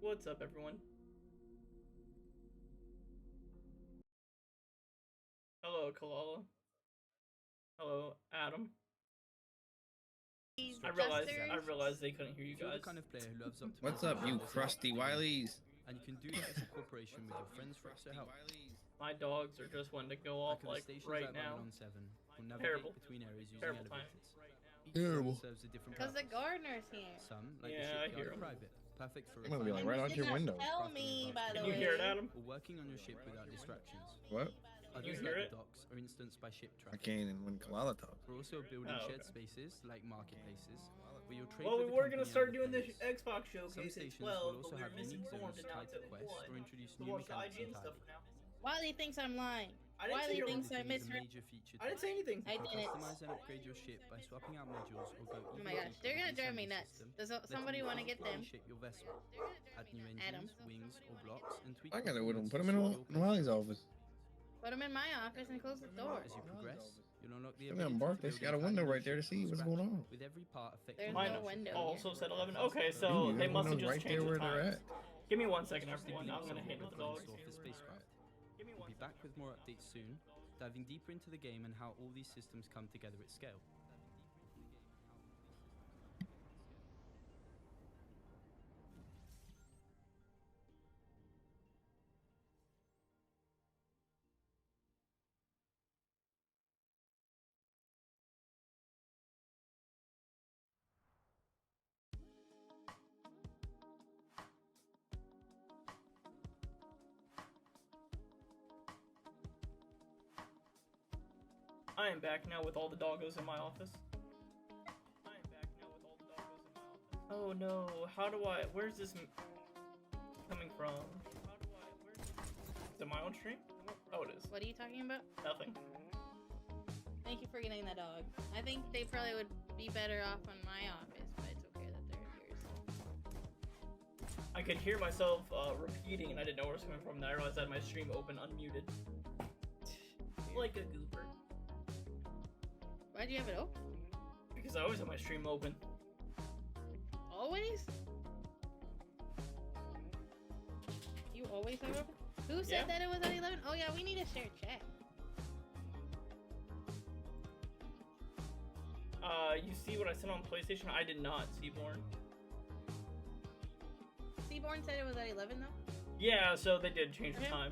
What's up, everyone? Hello, Kalalla. Hello, Adam. I realized they couldn't hear you guys. What's up, you crusty Wileys? And you can do that as a corporation with your friends for extra help. My dogs are just wanting to go off like right now. Terrible. Between areas using Terrible time. Terrible. Because the gardener's here. Some, like Yeah, I hear him. private. Perfect for I'm gonna be like right out your window. Tell me, by the Can you way. hear it, Adam? or working on your ship without distractions. What? You Others hear like it? the docks are instanced by ship I traffic. can't even when Kalalla talks. We're also building Oh, shared okay. spaces like marketplaces where you'll trade Well, we with the were gonna company start and doing other this players. Xbox Some showcase at stations 12, will but also we were have missing unique form zones to tied announce to at quests 1. or introduce So new watch the mechanics IGN entirely. stuff now. Wiley thinks I'm lying. I didn't say Wiley you're thinks I Editing is a misread. major feature I didn't say anything. I You can didn't. customize and upgrade your ship by swapping out modules or go Oh even my gosh, deeper they're with gonna the drive me assembly nuts. system, Does letting somebody you want to get them? shape your vessel, add new Adam. engines, wings, or blocks, and tweak I gotta with him. performance Put to him in suit your Wiley's office. Put them in my office and close the door. As you progress, you'll unlock the Look at ability them bark. to They build got a entire window new right there to ships from see what's scratch, going on. with every part affecting There's Mine no window also here. said 11. Okay, so Dude, they must have window's just right changed there the where they're time. at. Give me 1 second, Trust the everyone. I'm glimpse gonna of handle what the dogs. returns off the spacecraft. Give me We'll 1 be back with more updates soon, diving deeper into the game and how all these systems come together at scale. I am back now with all the doggos in my office. Oh no, how do I, where's this coming from? Is it my own stream? Oh, it is. What are you talking about? Nothing. Thank you for getting that dog. I think they probably would be better off on my office, but it's okay that they're yours. I could hear myself repeating and I didn't know where it was coming from, and I realized I had my stream open unmuted. Like a goober. Why'd you have it open? Because I always have my stream open. Always? You always have it open? Who said Yeah. that it was at 11? Oh yeah, we need to share chat. You see what I sent on PlayStation? I did not, Seaborn. Seaborn said it was at 11 though? Yeah, so they did change the Okay. time.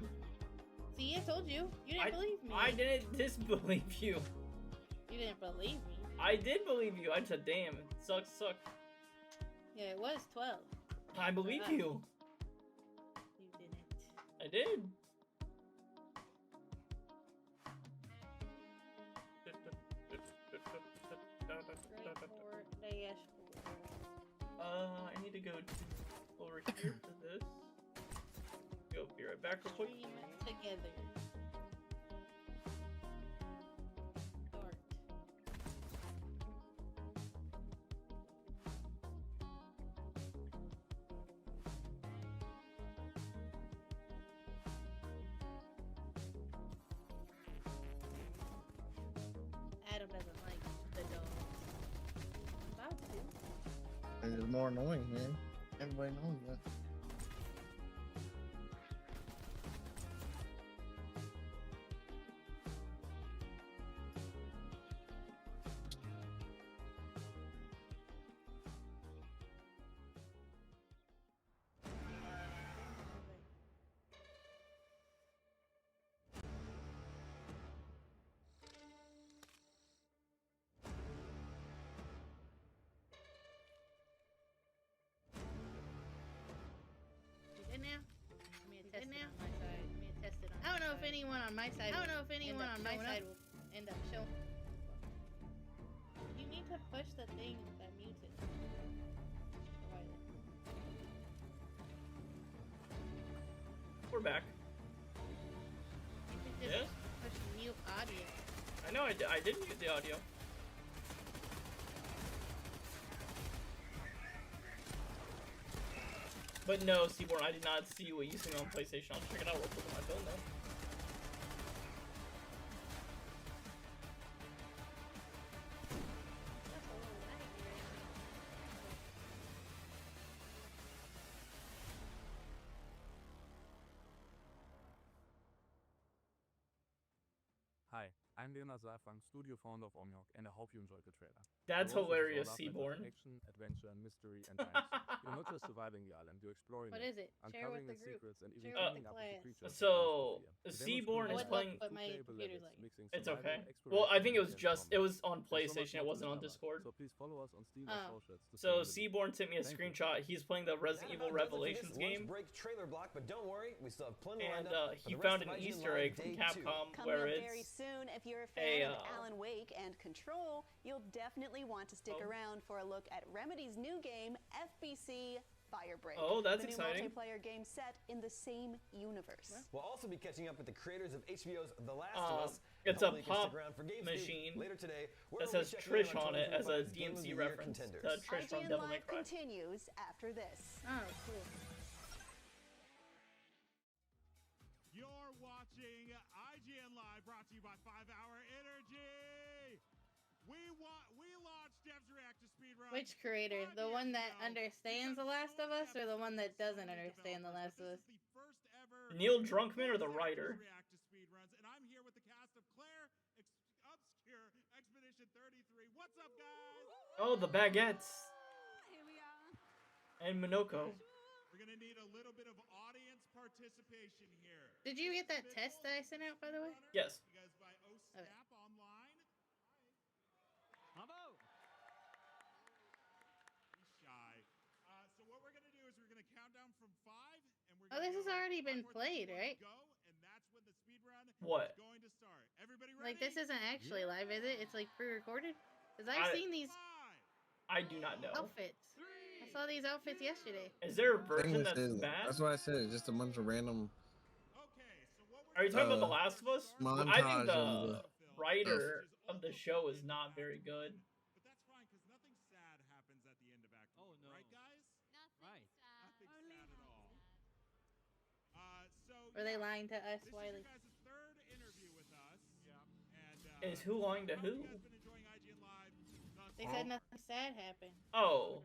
See, I told you. You didn't believe me. I didn't disbelieve you. You didn't believe me. I did believe you. I said, damn, it sucks. Yeah, it was 12. I believe us. you. You didn't. I did. I need to go over here to this. Go be right back real quick. Stream together. Start. Adam doesn't like the dogs. I'm about to. It's more annoying, man. Everybody knows that. You did now? Let me test it on my side. Let me test it on I don't know if anyone on my side. I don't know if anyone on my side will end up showing. You need to push the thing that mutes it. We're back. You could just Yes? push mute audio. I know I did mute the audio. But no, Seaborn, I did not see what you seen on PlayStation. I'll check it out real quick on my phone though. That's a little laggy right now. Hi, I'm Leonard Saalfrank, studio founder of Omniok, and I hope you enjoyed the trailer. That's The world is hilarious, all up and Seaborn. action, adventure, and mystery and dynasty. You're not just surviving the island, you're exploring What it, is it? Share with uncovering the its group. secrets, and even Share with teaming the up with the class. creatures So, that you used to fear. Seaborn The is demo What's playing. up, but my two-playable computer's levels, lagging. mixing It's survival, okay. Well, I exploration, think it was and just. It combat. was on There's so much PlayStation. It more to wasn't on discover, Discord. so please follow us on Steam Oh. or socials to stay So in the loop. Seaborn sent me a Thank you. screenshot. He's playing the Resident Evil Revelations game, break trailer block, but don't worry, we still have plenty and lined up for he the found rest an of IGN Easter Live egg from Day 2. Capcom Coming where up very it's soon. If you're a fan of a, Alan Wake and Control, you'll definitely want to stick Oh. around for a look at Remedy's new game, FBC Firebreak. Oh, that's the new exciting. multiplayer game set in the same universe. We'll also be catching up with the creators of HBO's The Last of Us. it's a Hopefully you can stick pop around for Games machine News later today, where that we'll be says checking in Trish on it as a 2025's Game of the DMC Year reference. contenders. Trish from IGN Devil May Live Cry. continues after this. Oh, cool. You're watching IGN Live, brought to you by 5 Hour Energy. We launched Dev's React to Speedrun. Which creator? 5 The one years that ago. understands The Last of Us, or the one that doesn't understand The Last of Us? This is the first ever Neil Druckmann or the voice writer? actors React to Speedruns, and I'm here with the cast of Claire Obscure Expedition 33. What's up, guys? Oh, the baguettes Here we are. and Minoko. We're gonna need a little bit of audience participation here. Did you get that test that I sent out, by the way? Yes. You guys by OSNAP online. Bravo! Be shy. So what we're gonna do is we're gonna count down from 5, and we're Oh, gonna this has go already 5, been 4, 3, played, 2, 1, right? Go, and that's when the speed run What? is going to start. Everybody ready? Like, this isn't actually live, is it? It's like pre-recorded? Because I've seen these 5, I do not know. outfits. I saw these outfits yesterday. Is there a Thing version this that's is- bad? That's why I said it's just a bunch of random Okay, so what we're Are you talking about The Uh, Last of Us? montage I think of the writer of the show is not very good. But that's fine, because nothing sad happens at the end of Act 1. Oh, no. Right, guys? Right. Nothing sad at all. So Were they lying to us, this Wiley? is your guys' third interview with us. And, Is who lying to how have who? you guys been enjoying IGN Live thus They far? said nothing sad happened. Oh,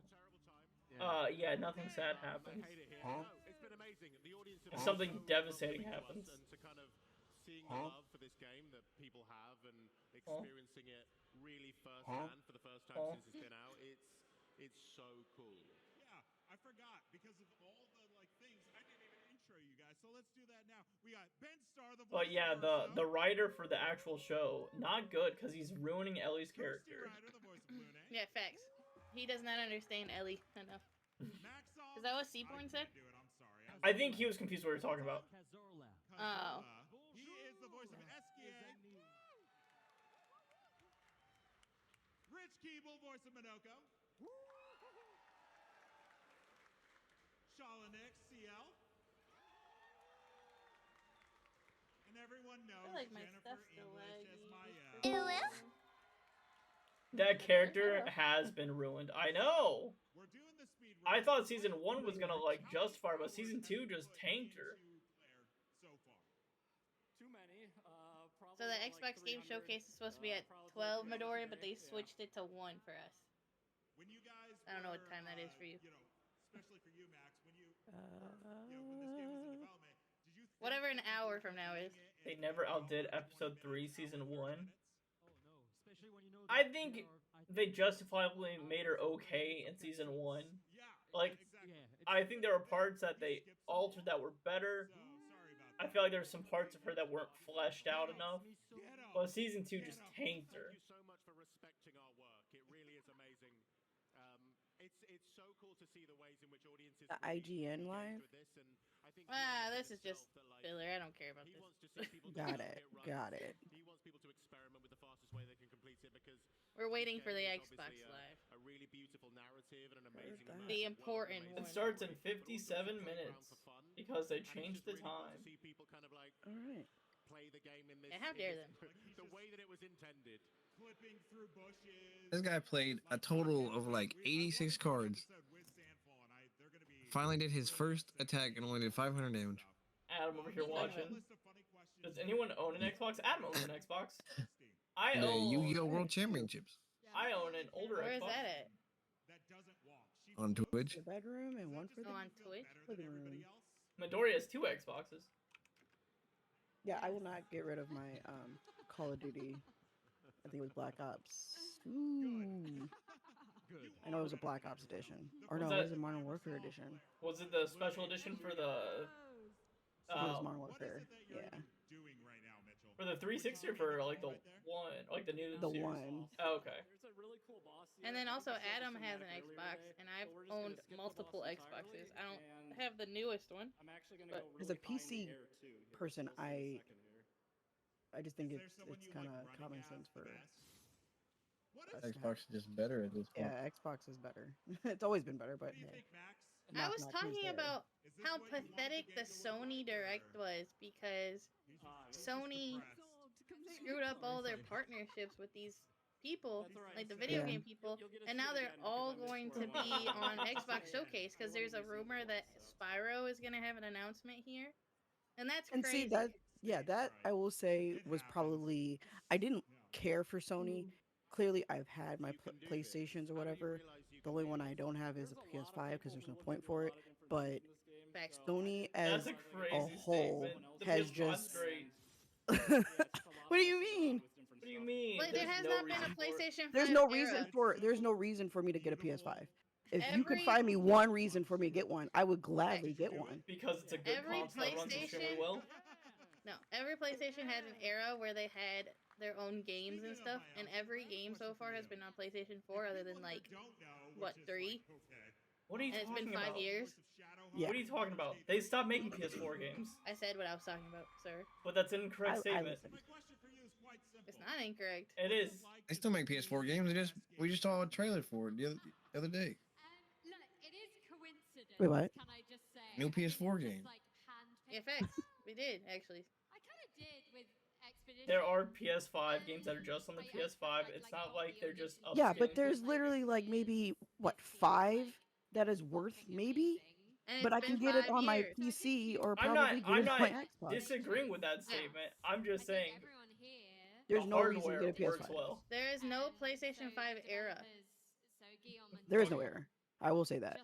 Terrible time. yeah, nothing sad happens. Huh? It's been amazing. The audience If something devastating happens. and to kind of seeing the love for this game that people have and experiencing it really firsthand for the first time since it's been out. It's so cool. Yeah, I forgot because of all the things. I didn't even intro you guys, so let's do that now. We got Ben Starr, the voice But yeah, of our the show. writer for the actual show, not good because he's ruining Ellie's Kirsty character. Ryder, the voice of Lune. Yeah, facts. He does not understand Ellie enough. Maxall, Is that what I Seaborn can't said? do it, I'm sorry. I think he was confused what we were talking about. Oh. He is the voice of Eskia. Rich Keeble, voice of Minoko. Shalanik, CL. And everyone knows I like my Jennifer stuff still English as laggy. Maya. That character has been ruined. I know. We're doing the speed I run. thought season 1 was gonna justify her, but season 2 just tanked her. So far. Too many. So the Xbox Game Showcase is supposed to be at 12 Midori, but they switched it to 1 for us. When you guys I don't know what were, time that is for you. Especially for you, Max, when you know, when this game was in development, did you think Whatever an that you hour were from now is. doing it They in never 12 outdid or 20 episode 3, minutes, season 100 1. minutes? I think they justifiably made her okay in season 1. Yeah, Like, exactly. I think there were parts that they altered that were better. So, sorry about I that. feel like there's some parts of her that weren't fleshed out enough. Get 'em. But season 2 just tanked her. Thank you so much for respecting our work. It really is amazing. It's so cool to see the ways in which audiences The really IGN engage Live? with this, and I think This is just filler. I don't care about he this. wants to see people Got do it, runs. got it. He wants people to experiment with the fastest way they can complete it because We're waiting this for the game is Xbox obviously Live. a really beautiful narrative and an amazing that. immersive The world, important amazing one. It starts in story, but also 57 it's a playground minutes for fun, because they and it's changed just the really cool to time. see people kind of All right. play the game in this. Yeah, how in dare this- them. The way that it was intended. Clipping through bushes. This guy played a total of like 86 cards. Finally did his first attack and only did 500 damage. Adam over here watching. List of funny questions. Does anyone own an Xbox? Adam owns an Xbox. I The own. Yu-Gi-Oh! World Championships I own an older Where is Xbox. that at? That doesn't walk. She on Twitch. The bedroom and one for Oh, the. on Twitch? better than everybody else. Midori has 2 Xboxes. Yeah, I will not get rid of my Call of Duty. I think it was Black Ops. Ooh. I know it was a Black Ops edition. Or no, it was a Modern Warfare edition. Was it the special edition for the? It was Modern Warfare. Yeah. For the 360 or for like the one, like the new The series? one. Oh, okay. And then also Adam has an Xbox, and I've owned multiple Xboxes. I don't have the newest one. But as a PC person, I just think it's kind of common sense for us to have. Xbox is just better at this point. Yeah, Xbox is better. It's always been better, but hey. I was Knock talking Tuesday. about how pathetic the Sony Direct was because Sony screwed up all their partnerships with these people, like the video game people, and now they're all going to be on Xbox Showcase because there's a rumor that Spyro is going to have an announcement here, and that's And crazy. see that I will say was probably I didn't care for Sony. Clearly, I've had my PlayStations or whatever. The only one I don't have is a PS5 because there's no point for it. But Sony as That's a crazy a whole statement. The has PS5's just. great. What do you mean? What do you mean? Like, there There's has no not been reason a for it. PlayStation 5 There's no reason for me to get a PS5. If you could Every- find me one reason for me to get one, I would gladly get one. Because it's a good Every console that runs extremely PlayStation- well. No, every PlayStation had an era where they had their own games and stuff, and every game so far has been on PlayStation 4 other than, like, what, 3? What are you And it's talking been 5 about? years. Yeah. What are you talking about? They stopped making PS4 games. I said what I was talking about, sir. But that's an incorrect I statement. listened. It's not incorrect. It is. They still make PS4 games. We just saw a trailer for it the other day. Look, it is coincidence. Wait, what? Can I just say? New PS4 Just, game. like, FX. We did, actually. I kind of did with Expedition. There are PS5 games that are just on the PS5. It's not like they're just Yeah, upscaling but there's literally like maybe what 5 that is worth maybe. And But it's I can been get it 5 on my years. PC or I'm probably not. get I'm it not on my Xbox. disagreeing with that statement. I'm just saying Everyone here. There's the no reason to hardware get a works PS5. well. There is no PlayStation 5 era. There is no error. I will say that.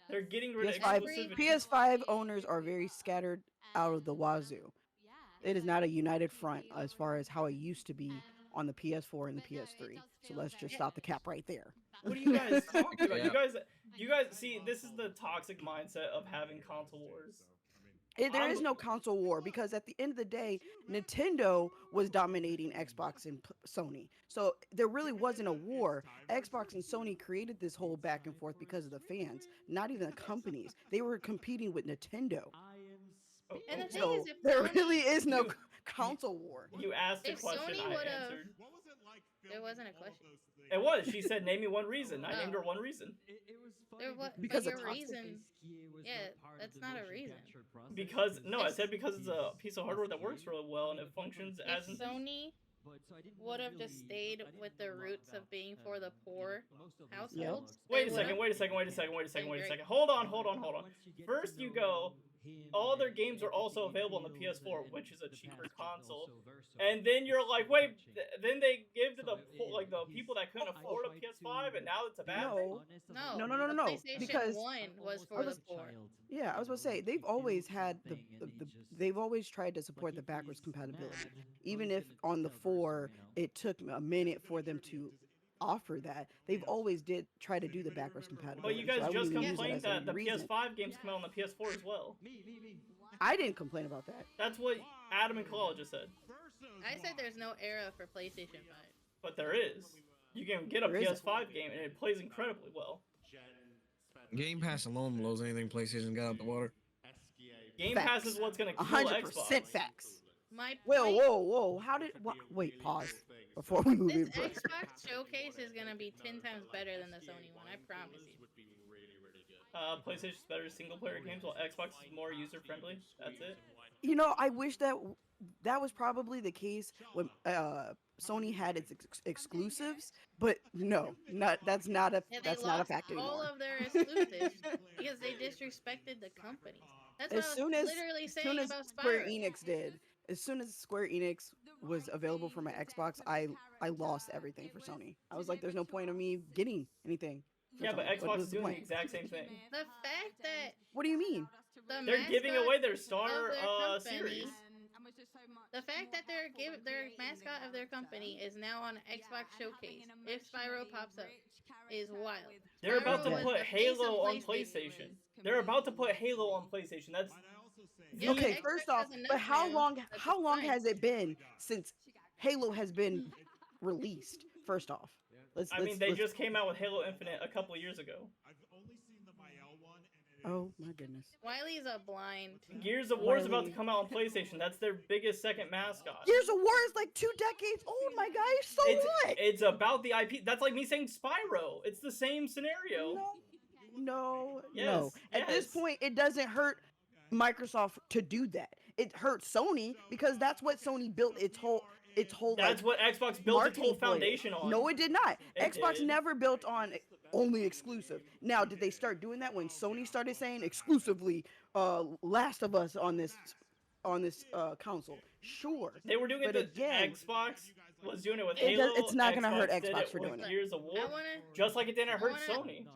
They're getting rid of PS5 exclusivity. PS5 owners are very scattered out of the wazoo. It is not a united front as far as how it used to be on the PS4 and the PS3. So let's just stop the cap right there. What are you guys talking about? Yeah. You guys see, this is the toxic mindset of having console wars. There is no console war because at the end of the day, Nintendo was dominating Xbox and Sony. So there really wasn't a war. Xbox and Sony created this whole back and forth because of the fans, not even the companies. They were competing with Nintendo. And the thing So is, if there Sony- really is no console war. You asked a If question, Sony I would've- answered. There wasn't a question. It was. She said, "Name me one reason." I Oh. named her one reason. It was There funny was Because your of toxic reason. Yeah, that's not a reason. Because no, I said because it's a piece of hardware that works really well and it functions as. If Sony would have just stayed with the roots of being for the poor households. Wait a they second. would've- Wait a second. Wait a second. Wait a second. been Wait a great. second. Hold on. First, you go. All their games are also available on the PS4, which is a cheaper console. And then you're like, wait. Then they give to the the people that couldn't afford a PS5, and now it's a bad thing. No, the no, PlayStation because 1 was for the poor. Yeah, I was going to say they've always had they've always tried to support the backwards compatibility. Even if on the 4 it took a minute for them to offer that, they've always did try to do the backwards compatibility. But you guys So I just wouldn't use it complained as a that the reason. PS5 games come out on the PS4 as well. I didn't complain about that. That's what Adam and Kalalla just said. I said there's no era for PlayStation 5. But there is. You can get a There isn't. PS5 game and it plays incredibly well. Game Pass alone blows anything PlayStation got out the water. Game Facts. Pass is what's gonna kill 100% Xbox. facts. My Whoa, point- whoa! How did? Wait, pause before we move This in further. Xbox showcase is gonna be 10 times better than the Sony one. I promise you. PlayStation's better single player games while Xbox is more user friendly. That's it. You know, I wish that was probably the case when Sony had its exclusives, but no, that's not a Yeah, they that's not a lost fact all anymore. of their exclusives because they disrespected the company. That's As what soon I as was literally soon saying as about Square Spyro. Enix did, as soon as Square Enix was available for my Xbox, I lost everything for Sony. I was like, there's no point of me getting anything. for Yeah, but Sony. Xbox was is the doing the point? exact same thing. The fact that What do you mean? the They're giving mascot away their of Star their company series. The fact that their mascot of their company is now on Xbox Showcase, if Spyro pops up, is wild. They're about to Spyro was put the face of Halo on PlayStation. They're about to put Halo on PlayStation. That's Yeah, but Okay, Xbox first off, doesn't but know Spyro, that's how long fine. has it been since Halo has been released? First off, I mean, they just came out with Halo Infinite a couple years ago. I've only seen the Mael one, and it Oh my goodness. Wiley's a blind. Gears of War is about to Wiley. come out on PlayStation. That's their biggest second mascot. Gears of War is like 2 decades old, my guy. So what? It's about the IP. That's like me saying Spyro. It's the same scenario. No. Yes, At this yes. point, it doesn't hurt Microsoft to do that. It hurts Sony because that's what Sony built its whole That's like, what Xbox built its whole marketing for it. foundation on. No, it did not. It Xbox did. never built on only exclusive. Now, did they start doing that when Sony started saying exclusively Last of Us on this console? Sure. They were doing But it. again, Xbox was doing it with It Halo. does- it's not gonna hurt Xbox did Xbox for with doing it. Gears of War, I wanna just like it didn't hurt wanna- Sony.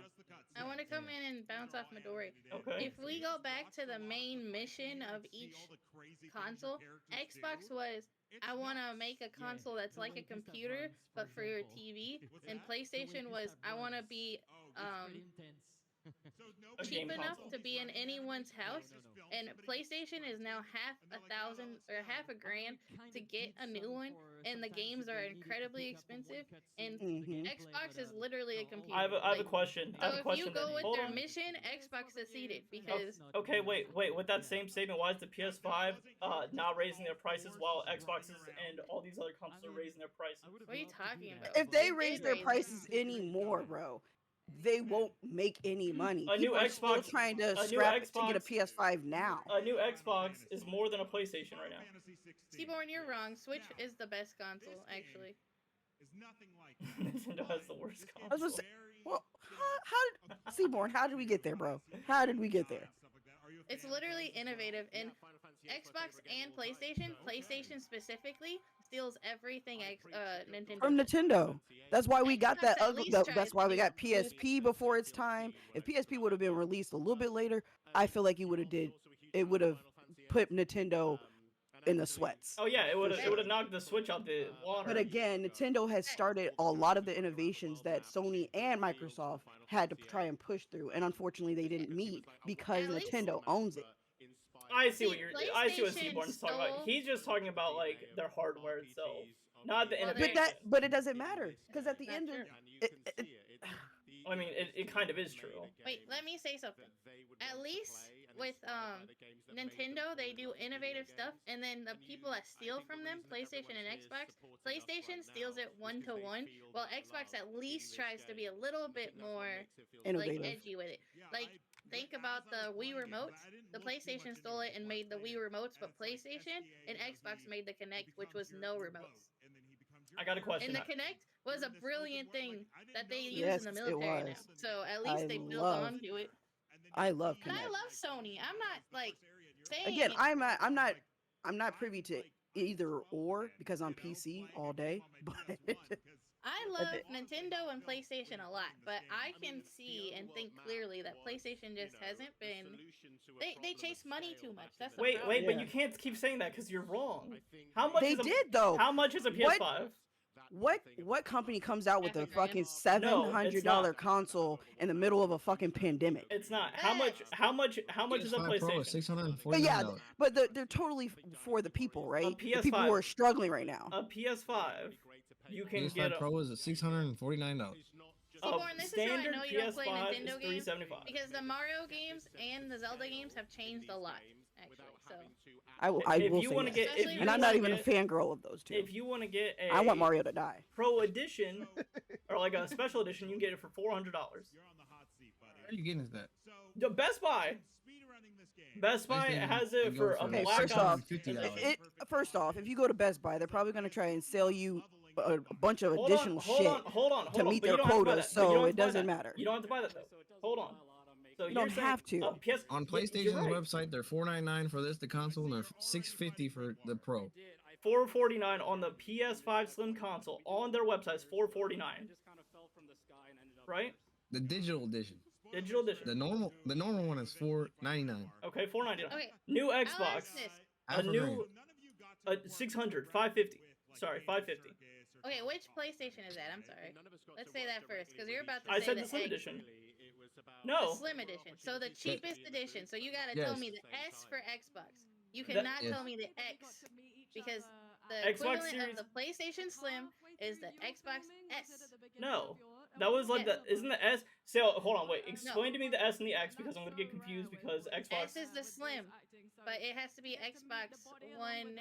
I want to come in and bounce off Midori. Okay. If we go back to the main mission of each console, Xbox was, I want to make a console that's like a computer, but for your TV. And PlayStation was, I want to be A cheap game enough console. to be in anyone's house. And PlayStation is now $1,000 or $1,000 to get a new one, and the games are incredibly expensive. And Xbox is literally a computer. I have a question. I have a So if question. you go then. with Hold their on. mission, Xbox succeeded because Okay, wait. With that same statement, why is the PS5 not raising their prices while Xboxes and all these other consoles are raising their prices? what are you talking about? if they did raise their raise it. prices anymore, bro, they won't make any money. A new People are still Xbox- trying a to new scrap to get a Xbox- PS5 now. A new Xbox is more than a PlayStation right now. Seaborn, you're wrong. Switch is the best console, actually. is nothing like Nintendo has the worst I was console. gonna say, well, how did Seaborn? How did we get there, bro? How did we get there? It's literally innovative, and Xbox and PlayStation specifically, steals everything Nintendo From does. Nintendo. That's why we got Xbox that at ugly. least tries That's to why we be got PSP before its time. If PSP would have been released a little bit later, I feel like it would have put Nintendo in the sweats. Oh yeah, it would have knocked the Switch out the water. But again, Nintendo has started a lot of the innovations that Sony and Microsoft had to try and push through, and unfortunately, they didn't meet because At least- Nintendo owns it. I see what PlayStation Seaborn's talking about. stole- He's just talking about like their hardware itself, not the Well, innovation. But it doesn't matter because at the Not end of true. I mean, it kind of is true. Wait, let me say something. At least with Nintendo, they do innovative stuff, and then the people that steal from them, PlayStation and Xbox, PlayStation steals it 1-to-1, while Xbox at least tries to be a little bit more Innovative. like edgy with it. Like think about the Wii remotes. The PlayStation stole it and made the Wii remotes, but PlayStation and Xbox made the Kinect, which was no remotes. I got a question. And the Kinect was a brilliant thing that they use Yes, in the it military now. was. So at least I they built love onto it. I love And I Kinect. love Sony. I'm not like saying Again, I'm not privy to either or because I'm PC all day. But I love Nintendo and PlayStation a lot, but I can see and think clearly that PlayStation just hasn't been. They chase money too much. That's the Wait, problem. but you can't keep saying that because you're wrong. How much? they is a, did though. How much is a PS5? What company comes out with a $500? fucking No, $700 it's not. console in the middle of a fucking pandemic? It's not. How much is a PS5 Pro is PlayStation? But yeah, $649. but they're totally for the people, right? The people PS5 who are struggling right now. A PS5, you can get PS5 a Pro is at $649. Seaborn, this is how I standard know you don't play PS5 is Nintendo games $375. because the Mario games and the Zelda games have changed a lot, actually. So I will If you say want to yes. get, if you And I'm wanna not even a get- fangirl of those two. If you want to get a I want Mario to die. Pro Edition or like a special edition, you can get it for $400. You're on the hot seat, buddy. How are you getting that? So The Best Buy. speedrunning this game. Best Buy PlayStation, has they it go for a for Okay, black first ops. off, $50. First off, if you go to Best Buy, they're probably going to try and sell you a bunch of Hold additional on, hold shit on, hold on, hold to on. meet But you their don't have to buy quotas, that. But you so don't have it to buy doesn't that. matter. You don't have to buy that though. Hold on. So You don't you're saying have to. a PS On you're PlayStation's right. website, they're $499 for the console and they're $650 for the Pro. $449 on the PS5 Slim console on their website is $449. Right? The digital edition. Digital edition. The normal one is $499. Okay, $499. okay, New I'll ask Xbox. this: A Half a new grand. None of you got 600, 550. Sorry, 550. Okay, which PlayStation is that? I'm sorry. Let's say that first, because you're about to I say said the Slim X. Edition. The No. Slim Edition. So the cheapest edition. So you gotta Yes. tell me the S for Xbox. You cannot Yes. tell me the X, because the Xbox equivalent Series- of the PlayStation Slim is the Xbox S. No. That was like Yes. the isn't the S? So hold on, wait. Explain to me the S and the X because I'm gonna get confused because Xbox. S is the Slim, but it has to be Xbox One.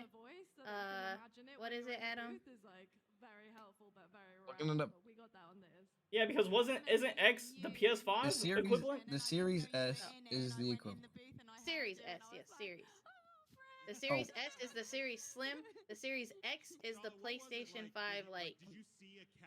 What is it, Adam? Looking it up. Yeah, because isn't X the PS5 The series, equivalent? the Series S is the equivalent. Series S, yes, Series. The Oh. Series S is the Series Slim. The Series X is the PlayStation 5 like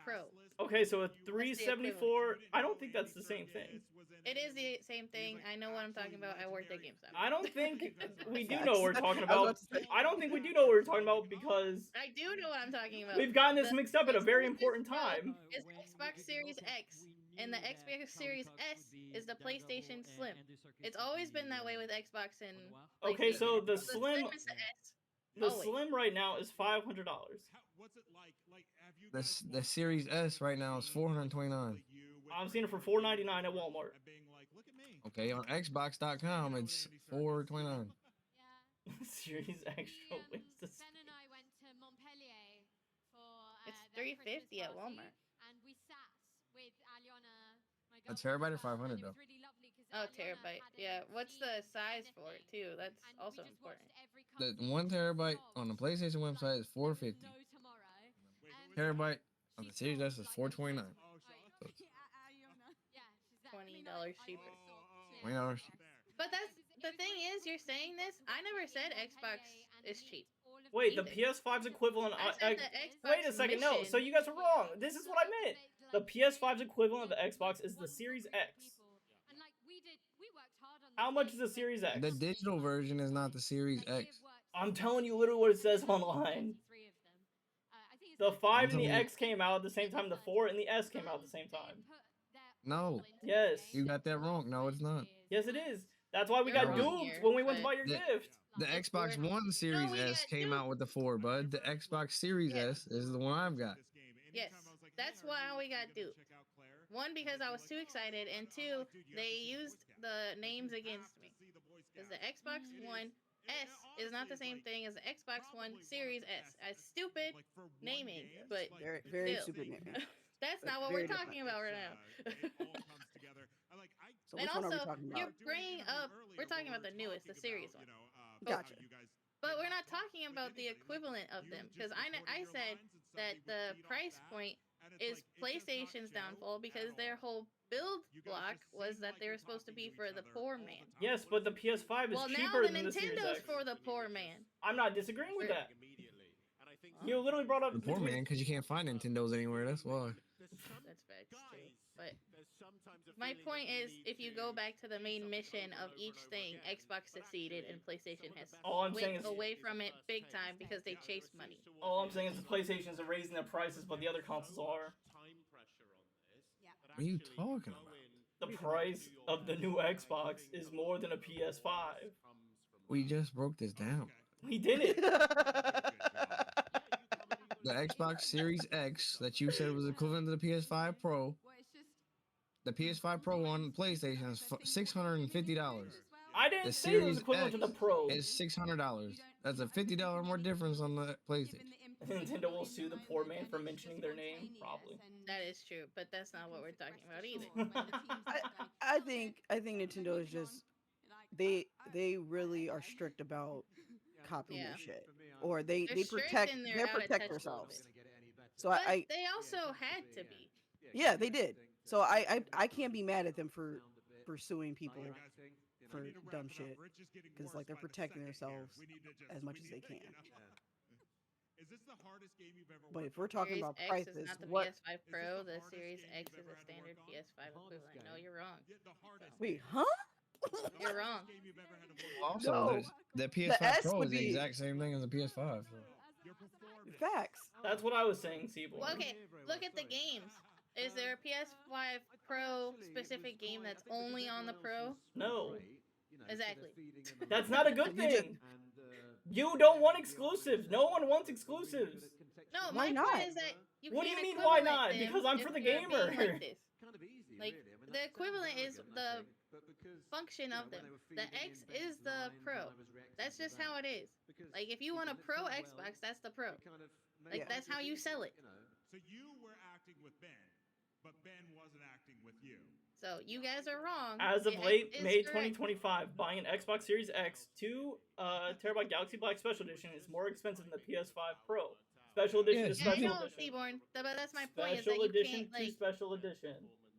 Pro. Okay, so a 374. I don't think that's the same thing. It is the same thing. I know what I'm talking about. I worked at GameStop. I don't think we do know what we're talking I was about. about to say. I don't think we do know what we're talking about because I do know what I'm talking about. we've gotten this The mixed up at a very PlayStation important Pro time. Is Xbox Series X, and the Xbox Series S is the PlayStation Slim. It's always been that way with Xbox and Okay, so PlayStation. the Slim, is the S. the always. Slim right now is $500. What's it like? Like, have you The guys the Series S right now is 429. I'm seeing it for $499 at Walmart. being like, look at me. Okay, on Xbox.com it's 429. Series extra wins this. Ben and I went to Montpellier for It's their Christmas $350 at party, Walmart. and we sat with Aliona, my A girlfriend, terabyte or as well, 500 and it though? was really lovely 'cause Oh, Aliona terabyte. hadn't Yeah. What's the seen size for it anything, too? That's and also we just important. watched every The company 1 terabyte jobs, on the PlayStation like, website is there was 450. no tomorrow, and Terabyte on she the Series sold, S is like, 429. Oh, Oh, yeah. So it's Yeah, she's there. $20 cheaper. $20. But that's the thing is, you're saying this. I never said Xbox is cheap. Wait, the either. PS5's equivalent. I said the Xbox Wait a second, no. So mission- you guys are wrong. This is what I meant. The PS5's equivalent of the Xbox is the Series X. And like we worked hard on How this much game. is the Series X? The digital version is not the Series Like, we X. have worked I'm telling you literally what it says online. 33 of them. I think it's The like 5 and the telling you- X came out at the same time. The 4 and the S came out at the same time. No. Yes. You got that wrong. No, it's not. Yes, it is. That's why we You're got wrong duped here, when we went to but- buy your The- gift. The Xbox One Series we S got came two. out with the 4, bud. The Xbox Series Yeah. S is the one I've got. Yes, that's why we got duped. One, because I was too excited, and two, they used the names against me. Because the Xbox One S is not the same thing as the Xbox One Series S. It's stupid naming, but Very, very still. stupid name. that's not what Very we're different. talking about right now. So And which one are we also, talking you're about? bringing up, we're talking about the newest, the Series one. Gotcha. But we're not talking about the equivalent of them, because I said that the price point is PlayStation's downfall because their whole build block was that they were supposed to be for the poor man. Yes, but the PS5 is Well, now cheaper the than the Series Nintendo's X. for the poor man. I'm not disagreeing with that. And I think You literally brought up The poor man, because you can't find Nintendos anywhere. That's why. That's facts too. But my point is, if you go back to the main mission of each thing, Xbox succeeded and PlayStation has All I'm saying went is- away from it big time because they chase money. All I'm saying is the PlayStations are raising their prices, but the other consoles are. What are you talking about? The price of the new Xbox is more than a PS5. We just broke this down. We did it. The Xbox Series X that you said was equivalent to the PS5 Pro. The PS5 Pro on PlayStation is $650. I didn't The say it was Series equivalent to the X Pro. is $600. That's a $50 more difference on the PlayStation. Nintendo will sue the poor man for mentioning their name, probably. That is true, but that's not what we're talking about either. I think Nintendo is just they really are strict about copying Yeah. their shit, or they They're strict protect and they're they out of protect touch a little themselves. bit. So But I they also had to be. yeah they did. So I can't be mad at them for suing people for dumb shit because like they're protecting themselves as much as they can. Is this the hardest game you've ever But if we're talking Series about X prices, is not the what? PS5 Pro. The Series X is a standard PS5 equivalent. No, you're wrong. Wait, huh? You're wrong. Also, No. the PS5 S Pro would is the be- exact same thing as the PS5. Facts. That's what I was saying, Seaborn. Well, okay, look at the games. Is there a PS5 Pro specific game that's only on the Pro? No. Exactly. That's not a good You just- thing. You don't want exclusives. No one wants exclusives. No, Why my not? point is that you What do you can't mean, why equivalent not? them Because I'm if for the they're being gamer. Like this. Like the equivalent is the function of them. The X is the Pro. That's just how it is. Like if you want a Pro Xbox, that's the Pro. Like that's how you sell it. So you were acting with Ben, but Ben wasn't acting with you. So you guys are wrong. As of The late X is May correct. 2025, buying an Xbox Series X 2 terabyte Galaxy Black Special Edition is more expensive than the PS5 Pro. Special edition Yes, to Yeah, I special know, edition. Seaborn. But that's my point. Is that Special you edition can't to like special edition.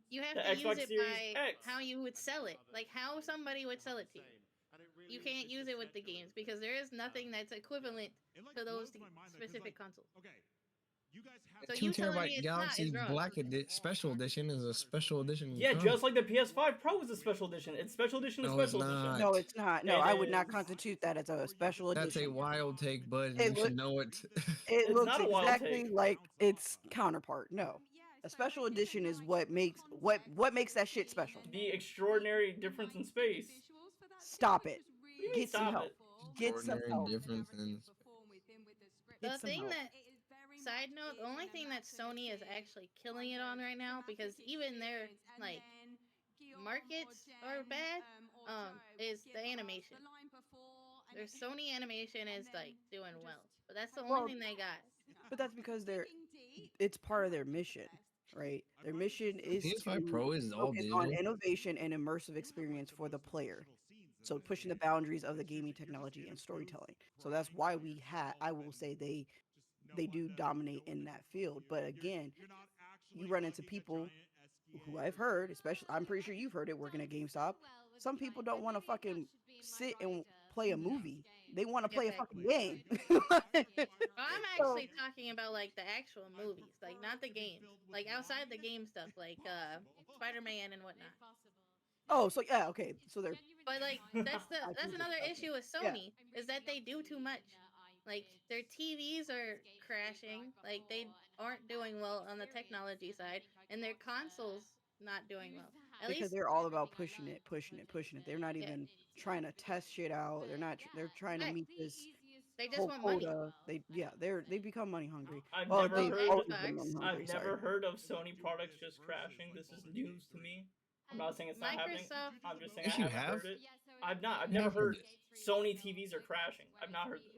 you have The to use Xbox it Series by X. how you would sell it. Like how somebody would sell it to you. You can't use it with the games because there is nothing that's equivalent to those specific consoles. Okay, you guys have So 2 you telling me terabyte it's not Galaxy is wrong. Black Special Edition is a special edition. Yeah, console. just like the PS5 Pro is a special edition. It's special edition to No, it's special edition. not. No, it's not. No, It I would not is. constitute that as a special That's a edition. wild take, bud. It You look- should know it. It It's looks not a wild exactly take. like its counterpart. No, a special edition is what makes that shit special. The extraordinary difference in space. Stop it. What do you mean, Get some stop help. it? Get some Ordinary help. difference in The Get some thing help. that side note, the only thing that Sony is actually killing it on right now, because even their like markets are bad, is the animation. Their Sony animation is like doing well, but that's the only Well, thing they got. But that's because it's part of their mission, right? Their mission is PS5 to Pro is all focus on digital. innovation and immersive experience for the player. So pushing the boundaries of the gaming technology and storytelling. So that's why I will say they do dominate in that field. But again, you run into people who I've heard, especially I'm pretty sure you've heard it working at GameStop. Some people don't want to fucking sit and play a movie. They want to play a fucking game. I'm actually talking about like the actual movies, like not the games, like outside the game stuff, like Spider-Man and whatnot. Oh, so yeah, okay. So they're But like that's another issue with Sony is that they do too much. Like their TVs are crashing, like they aren't doing well on the technology side, and their consoles not doing well. At because least they're all about pushing it. They're not even trying to test shit out. They're trying to Right. meet this they just whole want money. quota. They become money hungry. I've Well, never they've heard. always been money hungry. I've sorry. never heard of Sony products just crashing. This is news to me. I'm not saying it's not happening. Microsoft. I'm just saying Yes, I you haven't have. heard it. I've not. I've You never have heard heard Sony TVs are crashing. I've not heard this.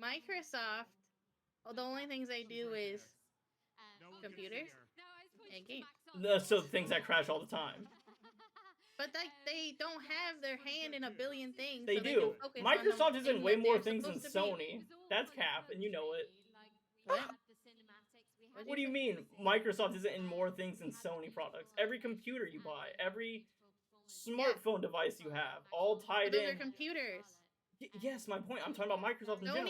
Microsoft. Well, the only things they do is computers and games. So things that crash all the time. But like they don't have their hand in a billion things. They so they do. can focus on Microsoft the is in things way that more they're things than supposed to be. Sony. That's cap, and you know it. What? What do you mean? Microsoft isn't in more things than Sony products. Every computer you buy, every smartphone device you have, all But tied those are in. computers. Yes, my point. I'm talking about Microsoft in general.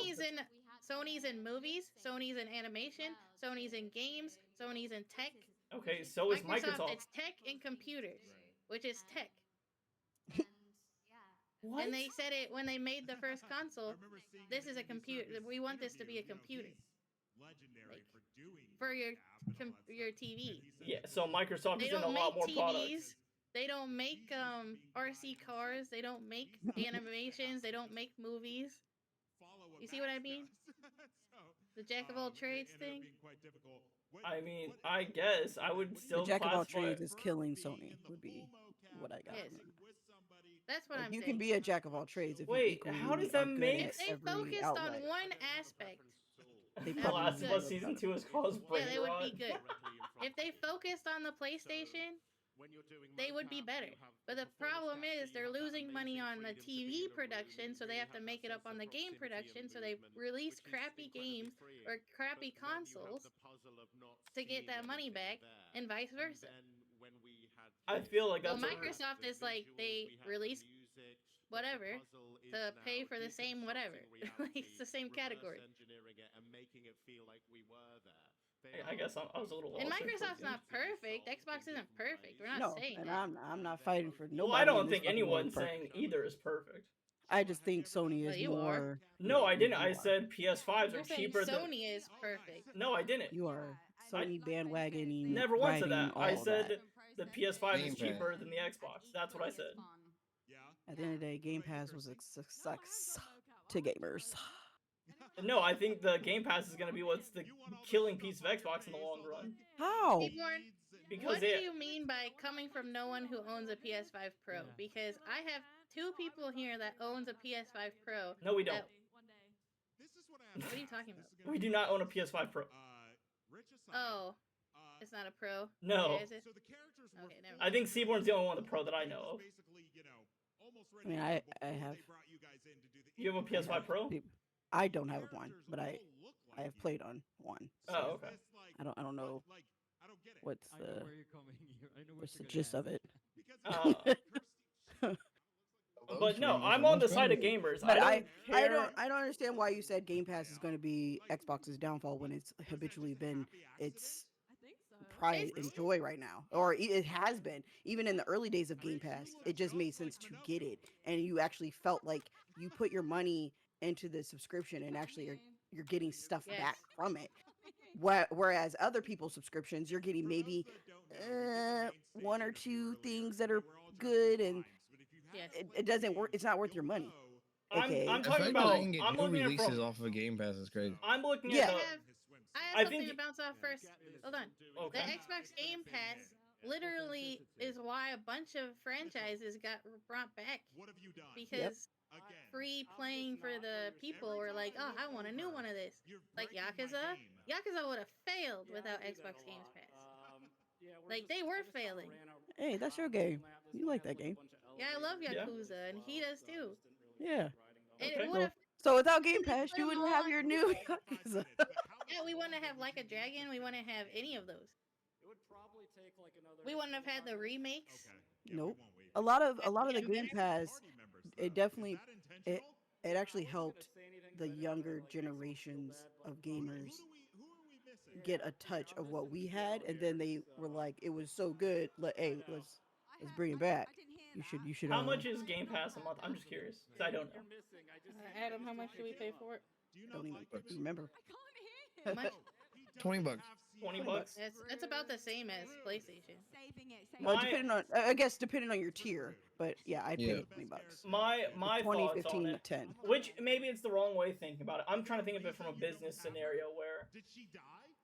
Sony's in movies, Sony's in animation, Sony's in games, Sony's in tech. Okay, so is Microsoft. It's tech and computers, which is tech. What? And they said it when they made the first console. This is a computer. We want this to be a computer. Like, for your TV. Yeah, so Microsoft They is in a don't lot make more TVs. products. They don't make RC cars. They don't make animations. They don't make movies. You see what I mean? The jack of all trades thing. I mean, I guess I would still The jack of all classify. trades is killing Sony. Would be what I got. Yes. from that. That's what Like, I'm you saying. can be a jack of all trades if you Wait, equally how does are that good make- at If they every focused outlet. on one aspect, They The probably Last would of Us be Season better. 2 is caused brain yeah, they would rot. be good. If they focused on the PlayStation, they would be better. But the problem is they're losing money on the TV production, so they have to make it up on the game production, so they release crappy games or crappy consoles to get that money back, and vice versa. I feel like Well, that's Microsoft is like they release whatever to pay for the same whatever. Like, it's the same category. I guess I was a little. And lost there for a Microsoft's second. not perfect. Xbox isn't perfect. We're not No, saying and that. I'm not fighting for nobody. Well, I in don't this think fucking world anyone's is saying perfect. either is perfect. I just think Sony Well, is you are. more. No, I didn't. You I are. said PS5s You're are saying cheaper than. Sony is perfect. No, I didn't. You are Sony bandwagoning. Never once said riding that. all I of said that. the PS5 is Game cheaper than the Xbox. That's what I said. At the end of the day, Game Pass was a success to gamers. No, I think the Game Pass is gonna be what's the killing piece of Xbox in the long run. How? Seaborn, Because what do you mean by coming from no one who owns a PS5 Pro? Because I have 2 people here that owns a PS5 Pro. No, we don't. What are you talking about? We do not own a PS5 Pro. Oh, it's not a Pro. No. Or is it? Okay, never mind. I think Seaborn's the only one with a Pro that I know of. I mean, I have. You have a PS5 Pro? I don't have one, but I have played on one. So Oh, okay. I don't know what's the gist of it. But no, I'm on the side of gamers. But I don't understand why you said Game Pass is going to be Xbox's downfall when it's habitually been its pride and joy right now, or it has been even in the early days of Game Pass. It just made sense to get it, and you actually felt like you put your money into the subscription, and actually you're getting stuff back from it. Whereas other people's subscriptions, you're getting maybe 1 or 2 things that are good, and it doesn't work. It's not worth your money. I'm talking about. I'm looking at releases off of a Game Pass is crazy. I'm looking at. I have something to bounce off first. Hold on. Okay. The Xbox Game Pass literally is why a bunch of franchises got brought back. Because free playing for the people were like, oh, I want a new one of this. Like Yakuza. Yakuza would have failed without Xbox Game Pass. Like, they were failing. Hey, that's your game. You like that game. Yeah, I love Yakuza, and he does too. Yeah. And so without Game Pass, you wouldn't have your new Yakuza. Yeah, we wouldn't have Like a Dragon. We wouldn't have any of those. We wouldn't have had the remakes. Nope. A lot of the Game Pass, it definitely it actually helped the younger generations of gamers get a touch of what we had, and then they were like, it was so good. Hey, let's bring it back. You should. How much is Game Pass a month? I'm just curious. 'Cause I don't know. Adam, how much do we pay for it? Don't even remember. How much? $20. $20. That's about the same as PlayStation. Well, depending on, I guess, depending on your tier, but yeah, I paid $20. My 20, thoughts 15, on it, 10. which maybe it's the wrong way of thinking about it. I'm trying to think of it from a business scenario where.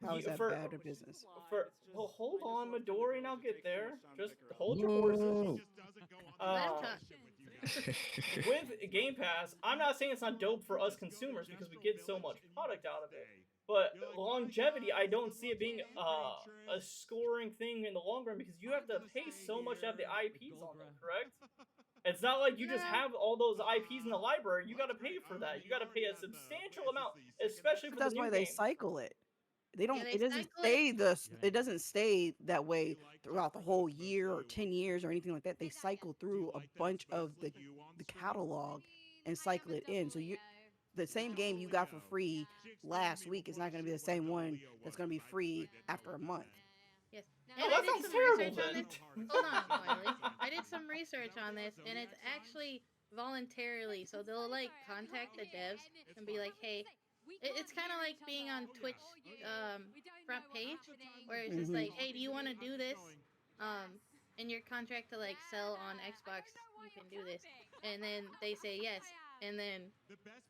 How is that bad a business? Well, hold on, Midori, and I'll get there. Just hold your horses. With Game Pass, I'm not saying it's not dope for us consumers because we get so much product out of it. But longevity, I don't see it being a scoring thing in the long run because you have to pay so much to have the IPs on them, correct? It's not like you just have all those IPs in the library. You got to pay for that. You got to pay a substantial amount, especially for That's the new why they game. cycle it. They don't. It doesn't stay It doesn't stay that way throughout the whole year or 10 years or anything like that. They cycle through a bunch of the catalog and cycle it in. So the same game you got for free last week is not going to be the same one that's going to be free after a month. Yes. Oh, that sounds terrible. Hold on, Wiley. I did some research on this, and it's actually voluntarily. So they'll like contact the devs and be like, "Hey." It's kind of like being on Twitch front page, where it's just like, "Hey, do you want to do this? In your contract to like sell on Xbox, you can do this." And then they say yes, and then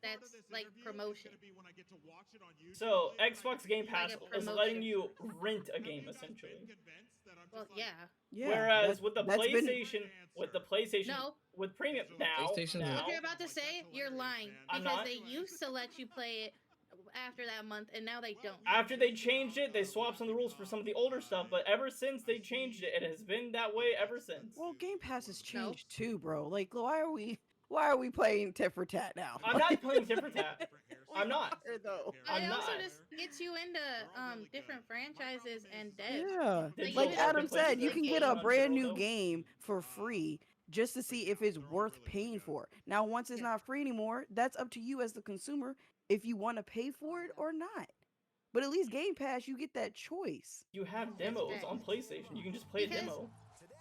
that's like promotion. So Xbox Game Pass is letting you rent a game essentially. Well, yeah. Whereas with the PlayStation, with Premium now, what you're about to say, you're lying because they used to let you play it after that month, and now they don't. After they changed it, they swapped some of the rules for some of the older stuff, but ever since they changed it, it has been that way ever since. Well, Game Pass has changed too, bro. Like, why are we playing tit for tat now? I'm not playing tit for tat. I'm not. It also just gets you into different franchises and devs. Yeah, like Adam said, you can get a brand new game for free just to see if it's worth paying for. Now, once it's not free anymore, that's up to you as the consumer if you want to pay for it or not. But at least Game Pass, you get that choice. You have demos on PlayStation. You can just play a demo.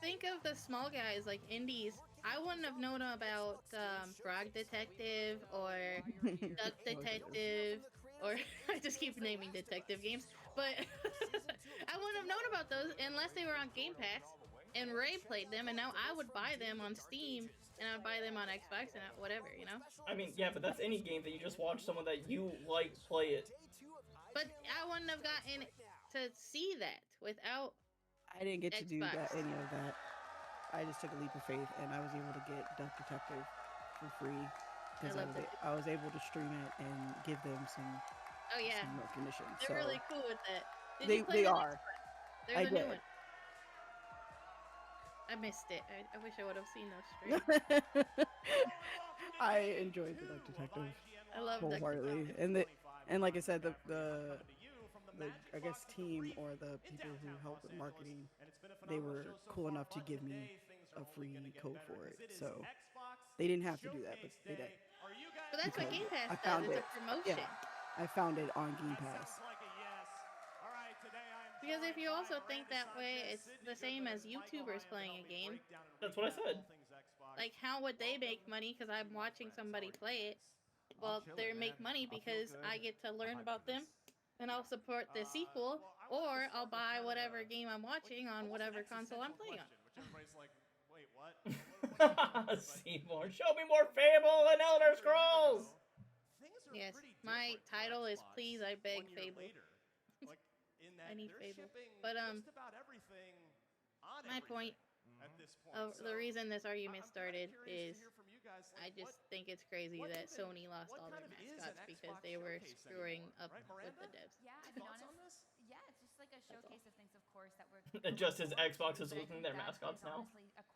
Think of the small guys like indies. I wouldn't have known about Frog Detective or Duck Detective, or I just keep naming detective games, but I wouldn't have known about those unless they were on Game Pass. and Ray played them, and now I would buy them on Steam, and I would buy them on Xbox and whatever, you know. I mean, yeah, but that's any game that you just watch someone that you like play it. But I wouldn't have gotten to see that without. I didn't get to do Xbox. any of that. I just took a leap of faith, and I was able to get Duck Detective for free because loved it. I was able to stream it and give them some Oh yeah, some recognition. they're So really cool with that. Did they you play they the are. next one? There's I a new did. one. I missed it. I wish I would have seen those streams. I enjoyed the Duck Detective I love Duck wholeheartedly, and like I said, the I guess team or the people who help with marketing, they were cool enough to give me a free code for it. So they didn't have to do that, but they did. But that's what because Game Pass I does. found It's it. a promotion. Yeah, I found it on Game Pass. Because if you also think that way, it's the same as YouTubers playing a game. That's what I said. Like, how would they make money? Because I'm watching somebody play it. Well, they make money because I get to learn about them, and I'll support the sequel, or I'll buy whatever game I'm watching on whatever console I'm playing on. Seymour, show me more Fable and Elder Scrolls! Yes, my title is Please I Beg Fable. I need Fable. But, my point of the reason this argument started is I just think it's crazy that Sony lost all their mascots because they were screwing up with the devs. Yeah, I mean, honestly, yeah, it's just like a showcase of things, of course, that we're. And just as Xbox is losing their mascots now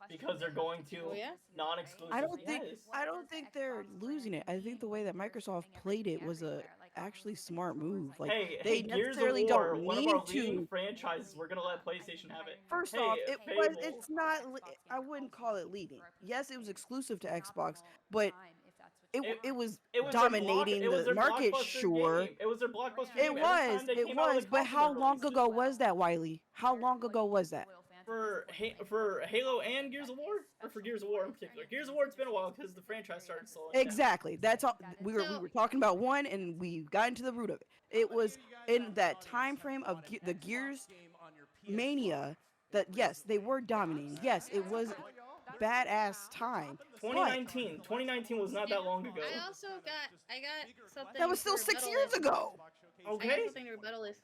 because they're going to Oh, yeah? non-exclusive. I don't think Yes. I don't think they're losing it. I think the way that Microsoft played it was a actually smart move. Like Hey, they Gears of necessarily War, don't one of need our leading to. franchises. We're gonna let PlayStation have it. First Hey, off, Fable. it's not. I wouldn't call it leading. Yes, it was exclusive to Xbox, but it was It was dominating it was the their market. blockbuster Sure, game. It was their blockbuster it game. Every was. time they It came out with was. a But console, how they long released it. ago was that, Wiley? How long ago was that? For Halo and Gears of War, or for Gears of War in particular? Gears of War, it's been a while because the franchise started slowing down. Exactly. That's all. We were talking about one, and we got into the root of it. It was in that time frame of the Gears Mania that yes, they were dominating. Yes, it was badass time. 2019. 2019 was not that long ago. I also got something. That was still to 6 rebuttal years this. ago. I got Okay. something to rebuttal this.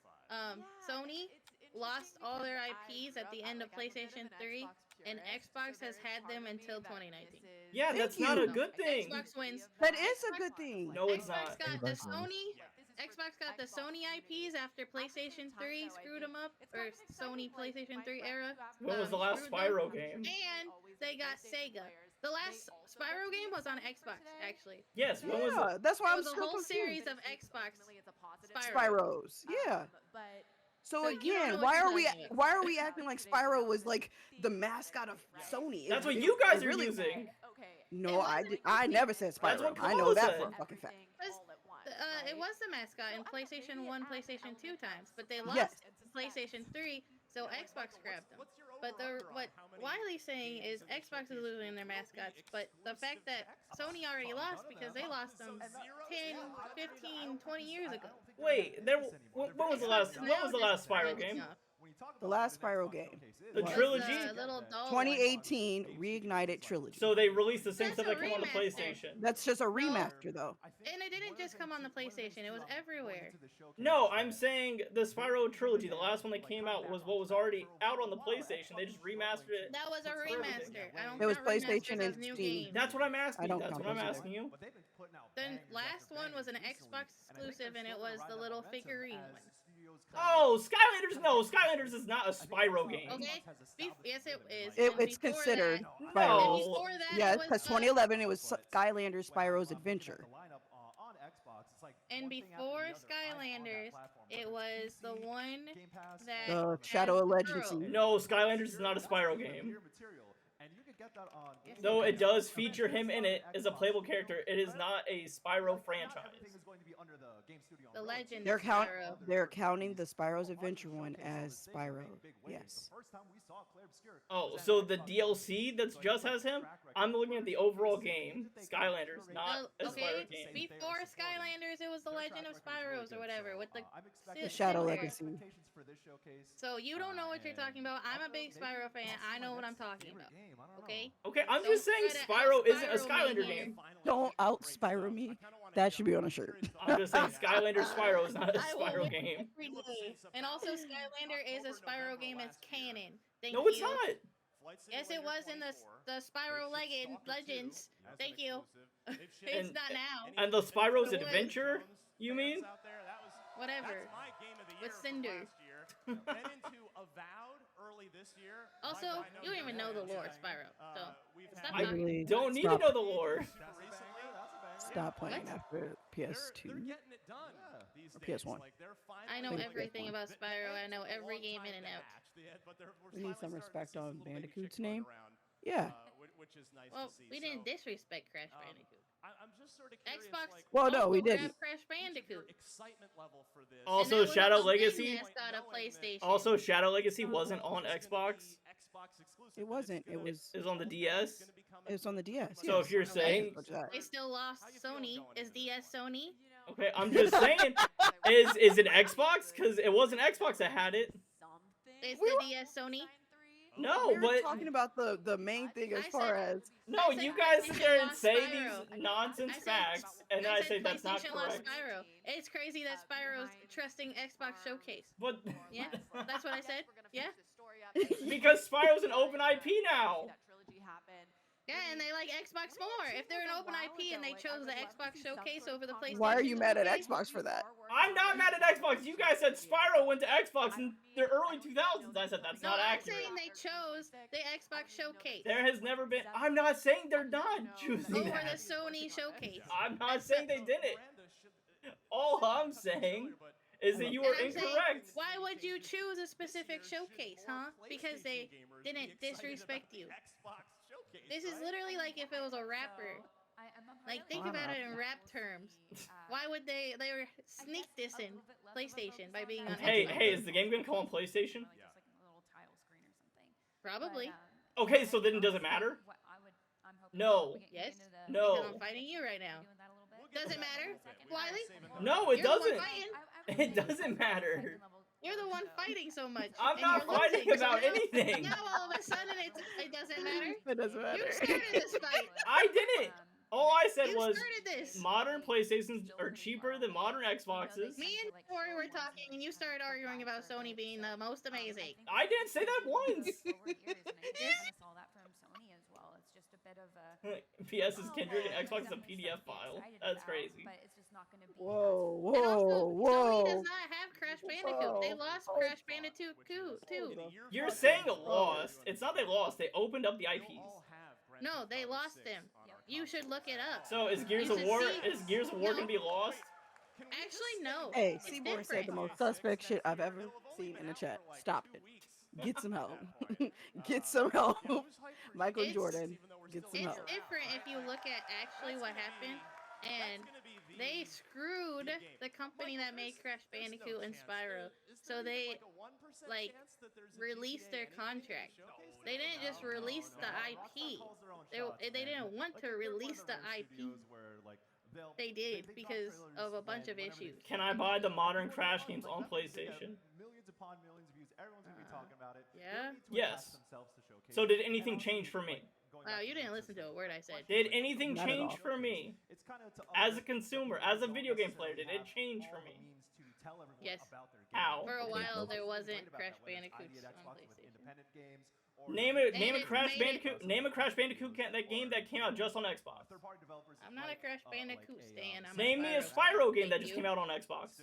Sony lost all their IPs at the end of PlayStation 3, and Xbox has had them until 2019. Yeah, Thank that's not a you. good thing. Xbox wins. That is a good thing. No, it's Xbox not. got the Sony. Xbox got the Sony IPs after PlayStation 3 screwed them up, or Sony PlayStation 3 era. When was the last screwed them. Spyro game? And they got Sega. The last Spyro game was on Xbox, actually. Yes, when was Yeah, it? that's why It I'm was a still whole confused. series of Xbox Spyro. Spyros. Yeah. So So you don't know again, what why you're are we talking about. why are we acting like Spyro was like the mascot of Sony? That's what It- you guys it are really- using. No, I never said That's Spyro. what I know Kalalla that said. for a fucking fact. It was the mascot in PlayStation 1, PlayStation 2 times, but they lost Yes. PlayStation 3, so Xbox grabbed them. But what Wiley's saying is Xbox is losing their mascots, but the fact that Sony already lost because they lost them 10, 15, 20 years ago. Wait, when was the last Spyro game? The last Spyro game. The was trilogy? The little doll 2018 Reignited Trilogy. So they released the same That's stuff a that came on the remaster. PlayStation. That's just a remaster, though. And it didn't just come on the PlayStation, it was everywhere. No, I'm saying the Spyro trilogy, the last one that came out, was what was already out on the PlayStation. They just remastered it. That was a for everything. remaster. I don't It was count remasters PlayStation as and new Steam. games. That's what I'm asking. I don't That's count what I'm those either. asking you. The last one was an Xbox exclusive, and it was the little figurine one. Oh, Skylanders! No, Skylanders is not a Spyro game. Okay? Yes, it is. It, And it's before considered that- No. Spyro. And before that, Yeah, it was, because 2011 it was Skylanders Spyro's Adventure. And before Skylanders, it was the one that The Shadow of Legends. Girl. No, Skylanders is not a Spyro game. Yes, Though it does feature him in it as a playable character, it is not a Spyro franchise. the legend They're of Spyro. they're counting the Spyro's Adventure one as Spyro. Yes. Oh, so the DLC that just has him? I'm looking at the overall game. Skylanders, not a Spyro game. Before Skylanders, it was the Legend of Spyros or whatever with the Shadow Cinder. Legacy. So you don't know what you're talking about. I'm a big Spyro fan. I know what I'm talking about. Okay. Okay, I'm Don't just saying try to Spyro isn't a out-Spyro me Skylander here. game. Don't out Spyro me. That should be on a shirt. I'm just saying Skylander Spyro is not a I will Spyro win game. every day. And also, Skylander is a Spyro game. It's canon. Thank No, you. it's not. Yes, it was in the Spyro Legends. Thank you. It's And- not now. And the Spyro's It was. Adventure, you mean? Whatever. With Cinder. Also, you don't even know the lore of Spyro, so stop I talking. Really don't need to stop. know the lore. Stop playing What? after PS2 or PS1. I know Maybe everything PS1. about Spyro. I know every game in and out. We need some respect on Bandicoot's name. Yeah. Well, we didn't disrespect Crash Bandicoot. Xbox. Well, no, also we grabbed didn't. Crash Bandicoot. Also, And that Shadow was a Legacy. game that's got a PlayStation. Also, Shadow Legacy wasn't on Xbox. It wasn't. It was. It was on the DS. It was on the DS. So yes. if you're saying, What's that? They still lost Sony. Is DS Sony? okay, I'm just saying, is it Xbox? Because it wasn't Xbox that had it. Is We the were- DS Sony? No, we were but talking about the main thing as I far said- as no, I said you guys sit there and PlayStation say lost Spyro. these nonsense I said- facts, and then I say that's not PlayStation lost correct. Spyro. It's crazy that Spyro's trusting Xbox Showcase. But Yeah, that's what I said. Yeah, because Spyro's an open IP now. yeah, and they like Xbox more. If they're an open IP and they chose the Xbox Showcase over the PlayStation, why are you mad at Showcase, Xbox for that? I'm not mad at Xbox. You guys said Spyro went to Xbox in the early 2000s. I said that's No, not I'm accurate. saying they chose the Xbox Showcase There has never been. I'm not saying they're not choosing over that. the Sony Showcase. I'm not saying they did it. All I'm saying is that you And are I'm saying, incorrect. why would you choose a specific showcase, huh? Because they didn't disrespect you. This is literally like if it was a rapper. Like, think about it in rap terms. Why would they were sneak dissing PlayStation by being on Hey, Xbox? hey, is the game gonna come on PlayStation? Probably. Okay, so then does it matter? No. Yes. No. Because I'm fighting you right now. Does it matter, Wiley? No, it You're the one doesn't. fighting. It doesn't matter. You're the one fighting so much. I'm and not you're fighting losing, so about now- anything. Now all of a sudden it doesn't matter. It doesn't matter. You started this fight. I didn't. All I said You was started this. modern PlayStations are cheaper than modern Xboxes. Me and Tori were talking, and you started arguing about Sony being the most amazing. I didn't say that once. PS is Kindred and Xbox is a PDF file. That's crazy. Whoa, And also, whoa, Sony whoa. does not have Crash Bandicoot. They lost Crash Bandicoot too. You're saying it lost. It's not they lost. They opened up the IPs. No, they lost them. You should look it up. So is Gears You of should War see- is Gears of War No. gonna be lost? Actually, no. Hey, It's Seaborn said the different. most suspect shit I've ever seen in the chat. Stop it. Get some help. Get some help. Michael It's- Jordan, get some It's help. different if you look at actually what happened, and they screwed the company that made Crash Bandicoot and Spyro. So they like released their contract. They didn't just release the IP. They didn't want to release the IP. They did because of a bunch of issues. Can I buy the modern Crash games on PlayStation? Yeah. Yes. So did anything change for me? Wow, you didn't listen to a word I said. Did anything Not at change all. for me? As a consumer, as a video game player, did it change for me? Yes. How? For a while, there wasn't Crash Bandicoots on PlayStation. Name a it Crash made it- Bandicoot. Name a Crash Bandicoot that game that came out just on Xbox. I'm not a Crash Bandicoot stan. I'm Name me a Spyro Spyro game that Thank just you. came out on Xbox.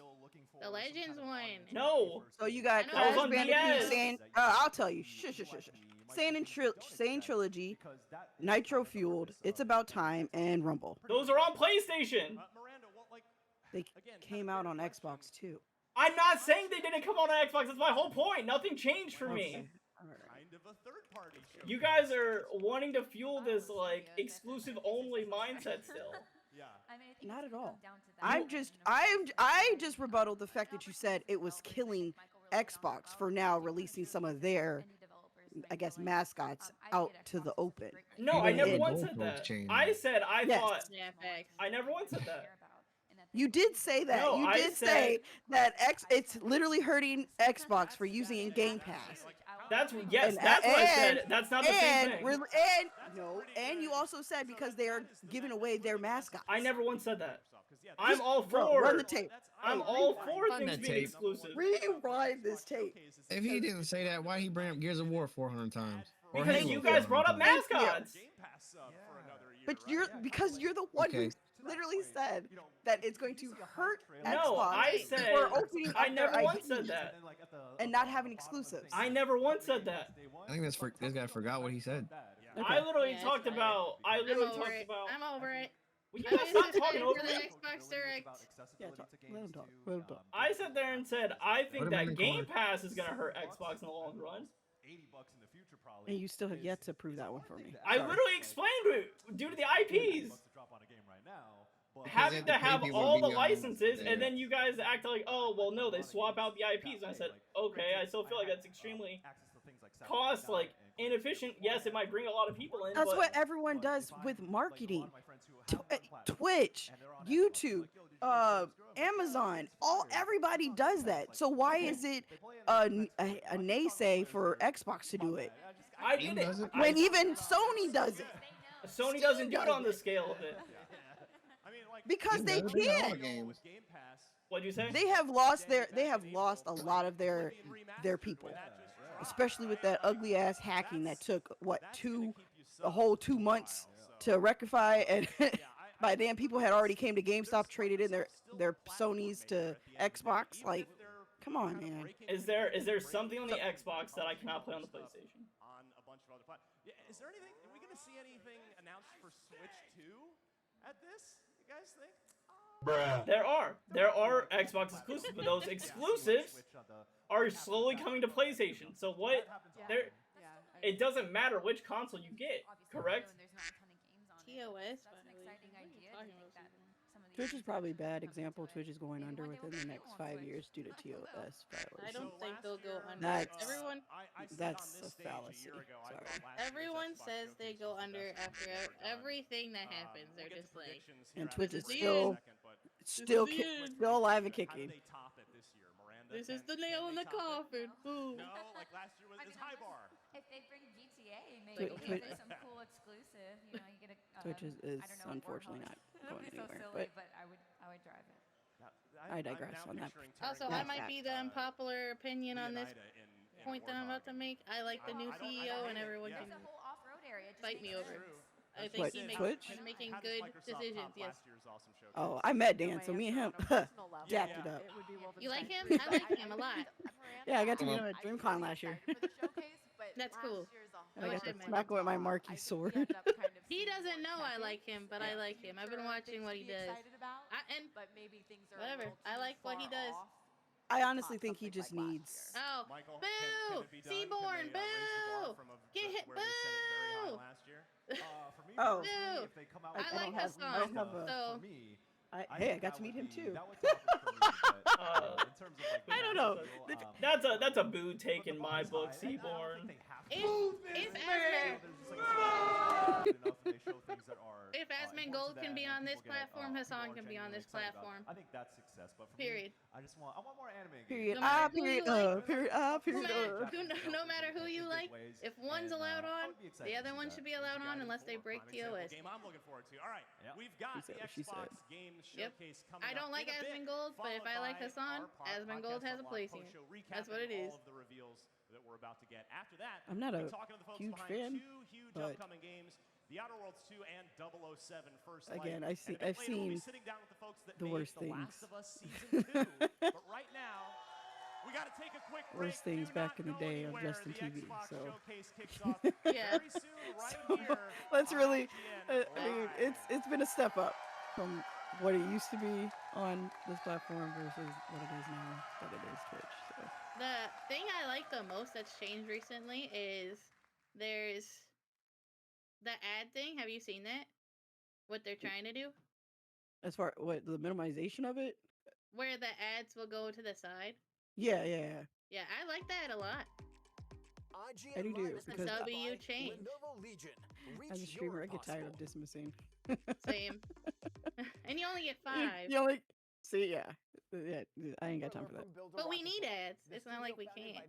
The Legends one. No. So you got I know. That was Crash on Bandicoot DS. saying, I'll tell you. Shush. Sane Trilogy, Nitro Fueled, It's About Time, and Rumble. Those are on PlayStation. They came out on Xbox too. I'm not saying they didn't come out on Xbox. That's my whole point. Nothing changed for me. Okay. All right. You guys are wanting to fuel this like exclusive only mindset still. Not at all. I just rebutted the fact that you said it was killing Xbox for now releasing some of their I guess, mascots out to the open. No, You I don't never want once the said goalpost that. change. I said I Yes. thought. Yeah, facts. I never once said that. You did say that. No, you I did said- say that it's literally hurting Xbox for using in Game Pass. That's yes. And- That's what I said. and- That's not the same thing. And you also said because they are giving away their mascots. I never once said that. I'm Just- all bro, for. run the tape. I'm Hey, all rewind. for Run things that being tape. exclusive. Rewind this tape. If he didn't say that, why he bring up Gears of War 400 times? Or Because Halo you guys 400 brought up times? mascots. But you're the one Okay. who literally said that it's going to hurt No, Xbox I said. for opening I up their never once IP said that. and not having exclusives. I never once said that. I think this guy forgot what he said. I literally Yeah, talked it's about. I I'm literally over talked it. about. I'm over it. Will you I'm guys stop excited talking for over the me? Xbox Direct. Yeah, let him talk. Let him talk. I sat there and said I think Put him in that the Game corner. Pass is gonna hurt Xbox in the long run. And you still have yet to prove that one for me. I Sorry. literally explained it due to the IPs. Having the to have preview all would the be, licenses, there. and then you guys act like, oh, well, no, they swap out the IPs. And I said, okay, I still feel like that's extremely cost, like, inefficient. Yes, it might bring a lot of people in, That's but what everyone does with marketing. Twitch, YouTube, Amazon, everybody does that. So why is it a naysay for Xbox to do it I did it. does it? when even Sony does it? Sony doesn't do it on the scale of it. Because they does it in all can't. games. What'd you say? They have lost a lot of their people, especially with that ugly ass hacking that took a whole 2 months to rectify, and by then people had already came to GameStop, traded in their Sonys to Xbox. Like, come on, man. Is there something on the Xbox that I cannot play on the PlayStation? On a bunch of other platforms. Yeah, is there anything? Are we going to see anything announced for Switch 2 at this? You guys think? There are Xbox exclusives, but those exclusives are slowly coming to PlayStation. So what? There, it doesn't matter which console you get, correct? TOS. Twitch is probably a bad example. Twitch is going under within the next 5 years due to TOS I violations. don't think they'll go under. That's- That's a fallacy. Sorry. everyone says they go under after everything that happens. They're just like, And Twitch is the still the end. still alive and kicking. this is the nail in the coffin. Boom. No, like last year was high bar. If they bring GTA, maybe Twitch- there's some cool exclusive. You know, you get a. Twitch is I don't know, unfortunately not That'd going be so anywhere. silly, But I would drive it. I digress on that. Also, I might be the unpopular opinion on this point that I'm about to make. I like the new CEO, and everyone can There's a whole off-road area. Just fight me makes over. sense. I think What, he makes Twitch? he's making good decisions. Yes. oh, I met Dan, so me and him dapped it up. You like him? I like him a lot. Yeah, I got to meet him at DreamCon last year. That's cool. And I got to I smack him with my marquee sword. He doesn't know I like him, but I like him. I've been watching what he does. And whatever. I like what he does. I honestly think he just needs. Oh, boo! Seaborn, boo! Get hit, boo! Oh, Boo! I don't like have- I don't Hassan, have a- so hey, I got to meet him too. I don't know. That's a boo take in my book, Seaborn. if Asmongold can be on this platform, Hassan can be on this platform. I think that's success, but for Period. me, I want more anime. Period. No matter who Period. you like. Period. Period. No matter who you like, if one's allowed on, the other one should be allowed on unless they break TOS. Game I'm looking forward to. All right, we've got She said the what she Xbox said. Game Yep. Showcase coming I don't up like in a bit, Asmongold, but if I like followed by Hassan, our Asmongold podcast has a Unlocked place post here. show That's what it recapping is. all of the reveals that we're about to get. After that, I'm not we're a talking to the folks huge behind fan, two huge but upcoming games, The Outer Worlds 2 and 007 First Light. again, And a bit I've later, we'll be seen sitting down with the folks that the made worst The things. Last of Us Season 2. But right now, we got to take a quick break. Worst things Do back not in the go day of anywhere. Justin The TV, Xbox so. Showcase kicks off Yeah. very soon, right So, here that's on really. IGN I mean, Live. it's been a step up from what it used to be on this platform versus what it is now that it is Twitch. So The thing I like the most that's changed recently is there's the ad thing. Have you seen that? What they're trying to do? as far what the minimization of it, Where the ads will go to the side. yeah. Yeah, I like that a lot. I do too, because W change. as a streamer, I get tired of dismissing. Same. And you only get 5. You only see, yeah, I ain't got time for that. But we need ads. It's not like we can't.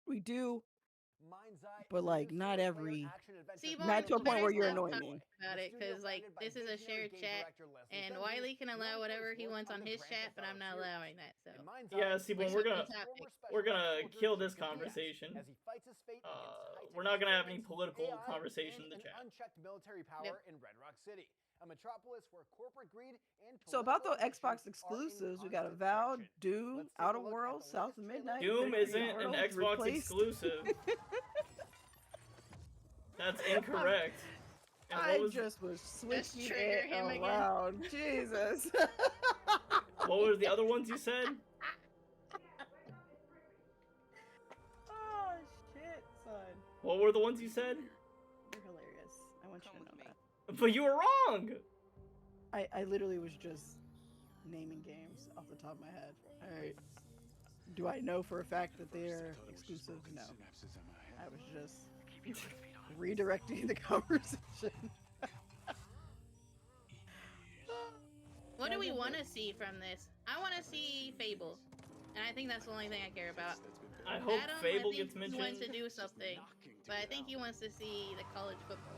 We do, but like not every. See, Not to a point where you're stop annoying talking me. about it, because like this is a shared chat, and Wiley can allow whatever he wants on his chat, but I'm not allowing that. So Yeah, see, when We're we're gonna kill this conversation. We're not gonna have any political conversation in the chat. Unchecked military power in Red Rock City, a metropolis where corporate greed and So about the Xbox exclusives, we got Avowed, Doom, Outer Worlds, South of Midnight. Doom Victory isn't an World, Xbox Replaced. exclusive. That's incorrect. And I what was, just was switching trigger it him again. around. Jesus. what were the other ones you said? Oh shit, son. What were the ones you said? You're hilarious. I want you to know that. But you were wrong. I literally was just naming games off the top of my head. Alright. Do I know for a fact that they're exclusive? No. I was just redirecting the conversation. what do we want to see from this? I want to see Fable, and I think that's the only thing I care about. I hope Adam, Fable I think gets mentioned. He wants to do something, but I think he wants to see the college football.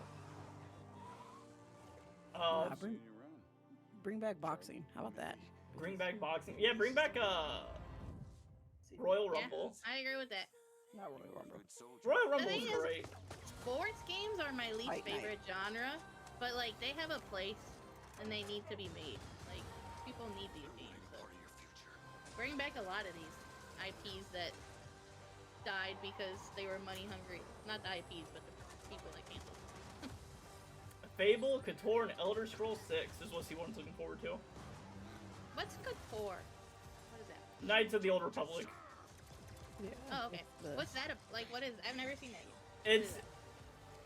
Bring back boxing. How about that? Bring back boxing. Yeah, bring back Royal Rumble. Yeah, I agree with that. Not Royal Rumble. Royal Rumble thing is is, great. Sports games are my least Fight night. favorite genre, but like they have a place and they need to be made. Like people need these games. So bring back a lot of these IPs that died because they were money hungry. Not the IPs, but the people that canceled. Fable, KOTOR, and Elder Scrolls 6 is what C1's looking forward to. What's KOTOR? What is that? Knights of the Old Republic. Yeah. Oh, okay. What's that? Like, what is? I've never seen that yet.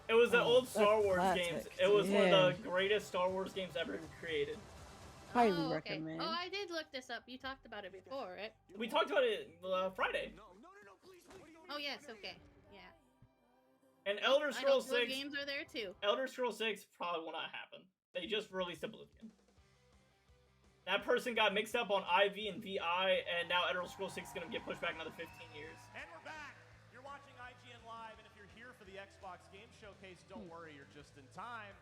It was the Oh, old Star that's Wars classic. games. It was one Yeah. of the greatest Star Wars games ever created. Highly Oh, okay. recommend. Oh, I did look this up. You talked about it before, right? We talked about it Friday. Oh yes, okay. Yeah. And Elder I know Scrolls Blue 6. games are there too. Elder Scrolls 6 probably will not happen. They just released Oblivion. That person got mixed up on IV and VI, and now Elder Scrolls 6 is going to get pushed back another 15 years. And we're back. You're watching IGN Live, and if you're here for the Xbox Game Showcase, don't worry, you're just in time.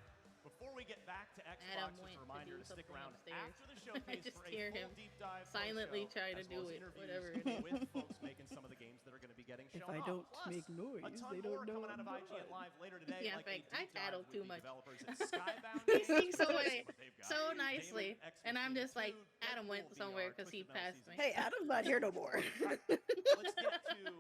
Before we get back to Adam Xbox, went just a to reminder do to stick something around upstairs. after the showcase just for a hear full him deep dive silently post-show, try to as do well as it, interviews whatever it is. with folks making some of the games that are going to be getting shown If I off. don't Plus, make noise, a ton they more don't know coming out I'm of IGN good. Live later today. Yeah, like in fact, a I deep dive tattled with too the much. developers at Skybound He Games. sneaks away What they've got. so Daemon nicely, X and I'm Machina just like, 2, Adam went Deadpool somewhere VR, because he Twisted Metal passed me. Season Hey, Adam's not here no more. Let's get to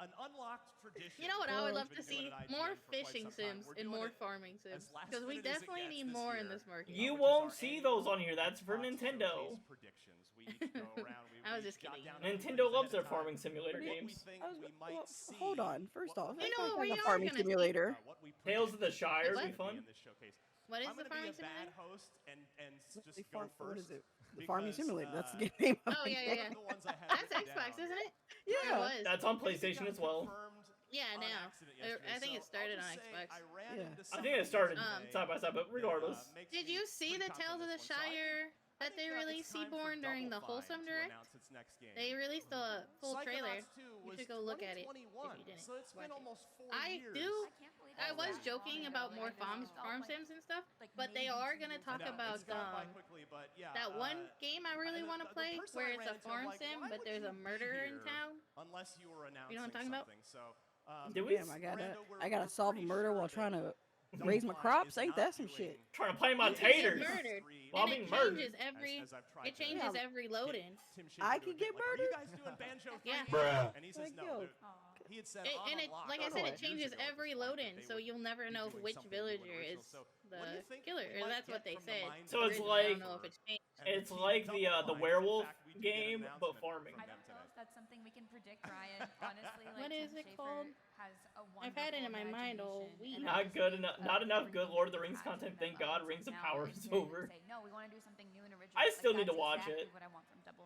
an unlocked tradition. You know what I would love We've to been doing see? at IGN More for quite fishing some time. sims We're and doing more it farming sims, as last because we minute as it definitely gets need this more in year, this market. You which is won't our see those on annual here. That's for Xbox Nintendo. Showcase predictions. We each go around, we I was each just jot kidding. down Nintendo numbers loves ahead their of farming time. simulator What we games. think I was- we might well, see, hold on. First off, You let's know not what we have a are farming gonna see? simulator. what we Tales of the predict Shire What? would be fun. in this showcase. What is I'm the gonna farming be a bad simulator? host and just The go what first. is it? The farming because, simulator. That's the game name. Oh, yeah, yeah, yeah. The ones I had That's written Xbox, down. isn't it? Yeah. It was. That's on PlayStation as well. Yeah, on now. accident I yesterday, think it so started I'll on just say Xbox. I ran Yeah. into I think it started something side by side, but regardless. makes Did me you see the pretty Tales of the confident this one. So Shire I that they think, released it's time for Seaborn during the Double Fine Wholesome to Direct? announce its next game. They released a full trailer. Psychonauts 2 You was should go look at it if 2021, you didn't. so it's been watch it. almost 4 I years. do. I can't believe I it's was that joking long about ago, more like, this farm felt sims and stuff, like but they maybe are 2 gonna years talk I know, about it's gone by quickly, but yeah, that one game I really and want to the play person where I it's ran a into, I'm farm like, sim, why but would there's a you be murderer in here town. unless you were announcing You know what I'm talking about? something. So, Did we? Damn, Brando, I gotta we're solve a pretty murder sure while that trying to Double raise my Fine crops. is Ain't not that some doing shit? Trying to play my You can get taters. murdered, While and being it murdered. changes every. as I've tried It changes Yeah. every load-in. Tim I Schafer could to get like, are murdered? you guys doing Banjo 3? Yeah. Bruh. And he says Like, no. yo. He had said And it, like I on said, lock it changes years ago at every this point that load-in, they so would you'll never be know doing which something new and villager original. is So the what do you think killer, we or might that's what get they from the said. minds So of it's the Originally, I like- don't know if it's changed. and the It's team like Double the Fine. In werewolf fact, we did an game, but announcement farming. from I them don't know today. if that's something we can predict, Ryan. Honestly, like What is Tim it Schafer called? has a I've had it in my wonderful mind all imagination, week. and Not I just good think enough. of Not enough good everything Lord of the that Rings has from content. them Thank up God, until Rings of now, Power and is hearing them over. say, no, we want to do something new and original. I Like, still need that's to watch exactly it. what I want from Double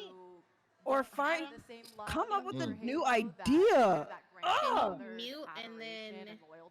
Right. Or find, the same love come up with a for new Halo that idea. that Oh, grandfather mute and adoration then loyalty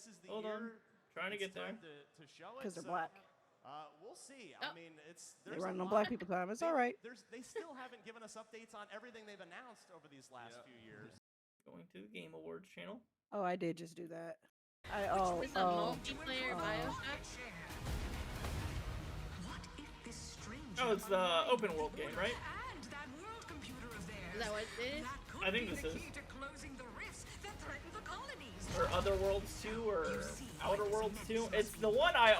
this is the Hold year. on. Trying to it's get there. time to show it. Because they're so, black. We'll see. Oh. I mean, They there's running a on lot. black people time. It's all right. They still haven't given us updates on everything they've announced over these last few years. Going to the Game Awards channel. Oh, I did just do that. Is this a multiplayer Bioshock? Oh, it's the open world game, right? Is that what it is? I think this is. or Other Worlds 2 or Outer Worlds 2. It's the one I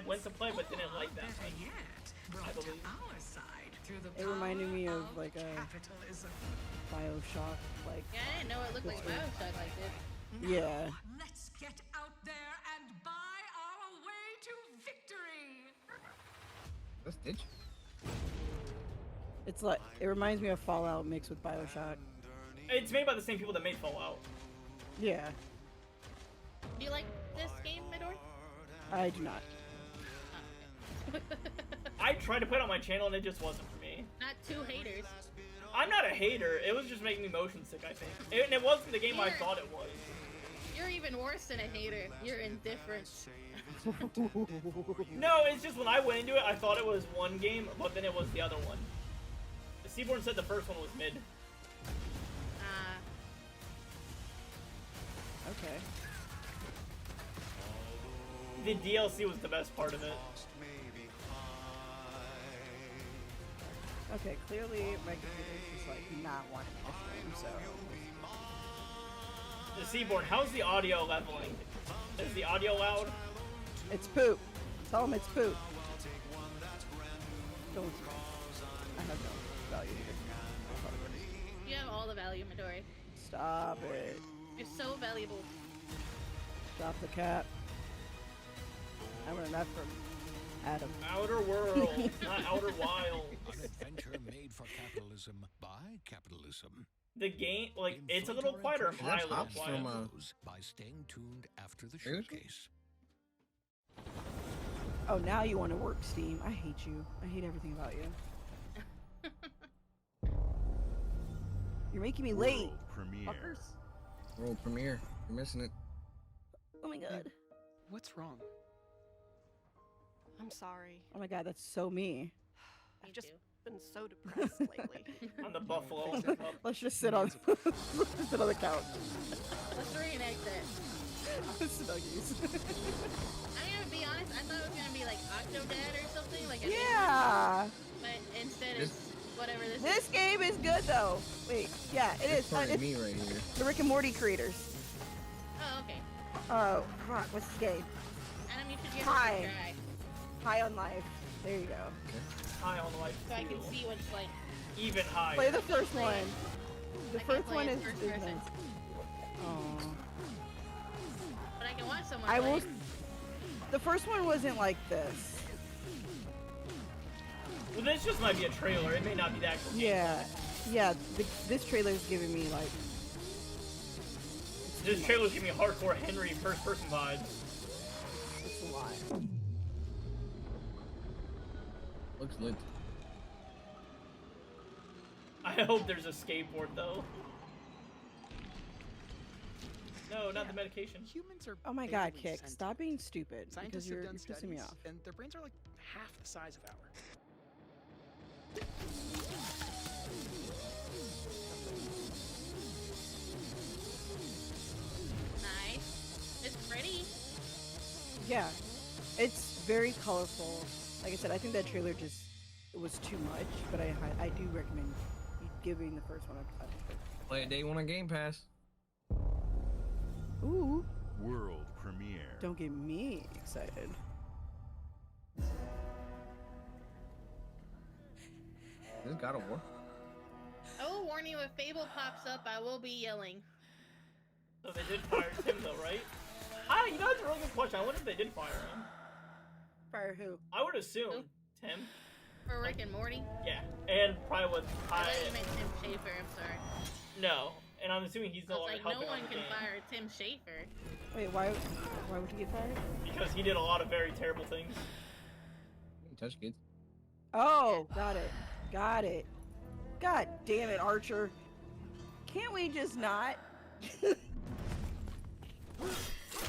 went to play but didn't like that much. I believe. It reminded me of like a Bioshock, like. Yeah, I didn't know it looked like Bioshock like this. Yeah. Let's get out there and buy our way to victory. That's Ditch. It's like it reminds me of Fallout mixed with Bioshock. It's made by the same people that made Fallout. Yeah. Do you like this game, Midori? I do not. I tried to put it on my channel and it just wasn't for me. Not two haters. I'm not a hater. It was just making me motion sick, I think. And it wasn't the game I thought it was. You're even worse than a hater. You're indifferent. No, it's just when I went into it, I thought it was one game, but then it was the other one. Seaborn said the first one was mid. Okay. The DLC was the best part of it. Okay, clearly my computer's just like not wanting me to stream, so. The Seaborn, how's the audio leveling? Is the audio loud? It's poop. Tell him it's poop. Don't. I have no value. You have all the value, Midori. Stop it. You're so valuable. Drop the cap. I learned that from Adam. Outer World, not Outer Wild. An adventure made for capitalism by capitalism. The game, like, it's a little quieter. That's Hops from, by staying tuned after the showcase. Oh, now you want to work, Steam. I hate you. I hate everything about you. You're making me late. Fuckers. World premiere. You're missing it. Oh my god. What's wrong? I'm sorry. Oh my god, that's so me. I've just been so depressed lately. On the buffalo. Let's just sit on let's just sit on the couch. Let's reenact that. Snuggies. I'm gonna be honest, I thought it was gonna be like Octodad or something. Like Yeah. But instead it's whatever this is. This game is good though. Wait, yeah, it is. It's me right here. The Rick and Morty creators. Oh, okay. Oh, fuck, what's this game? Adam, you should give Hi. it a try. High on Life. There you go. High on life. So I can see what it's like. Even higher. Play the first one. The I can't first play one it is first is person. nice. Oh. But I can watch someone I play. will. The first one wasn't like this. Well, this just might be a trailer. It may not be the actual game. Yeah, yeah. This trailer's giving me like. This trailer's giving me hardcore Henry first-person vibes. It's a lot. Looks lit. I hope there's a skateboard though. No, not the medication. Humans are Oh my god, barely Kick! sentient. Stop being stupid because Scientists you're have done pissing me studies, off. and their brains are like half the size of ours. Nice. It's pretty. Yeah, it's very colorful. Like I said, I think that trailer just it was too much, but I do recommend giving the first one a Play it day one on Game Pass. Ooh. World premiere. Don't get me excited. This God of War. I will warn you, if Fable pops up, I will be yelling. So they did fire Tim though, right? You know, that's a really good question. I wonder if they did fire him. Fire who? I would assume Tim. For Rick and Morty? Yeah, and probably with I thought you meant Tim Schafer, I'm sorry. No, and I'm assuming he's I no was longer like, no helping one on the can game. fire Tim Schafer. Wait, why would he get fired? Because he did a lot of very terrible things. You can touch kids. Oh, got it. Got it. God damn it, Archer. Can't we just not?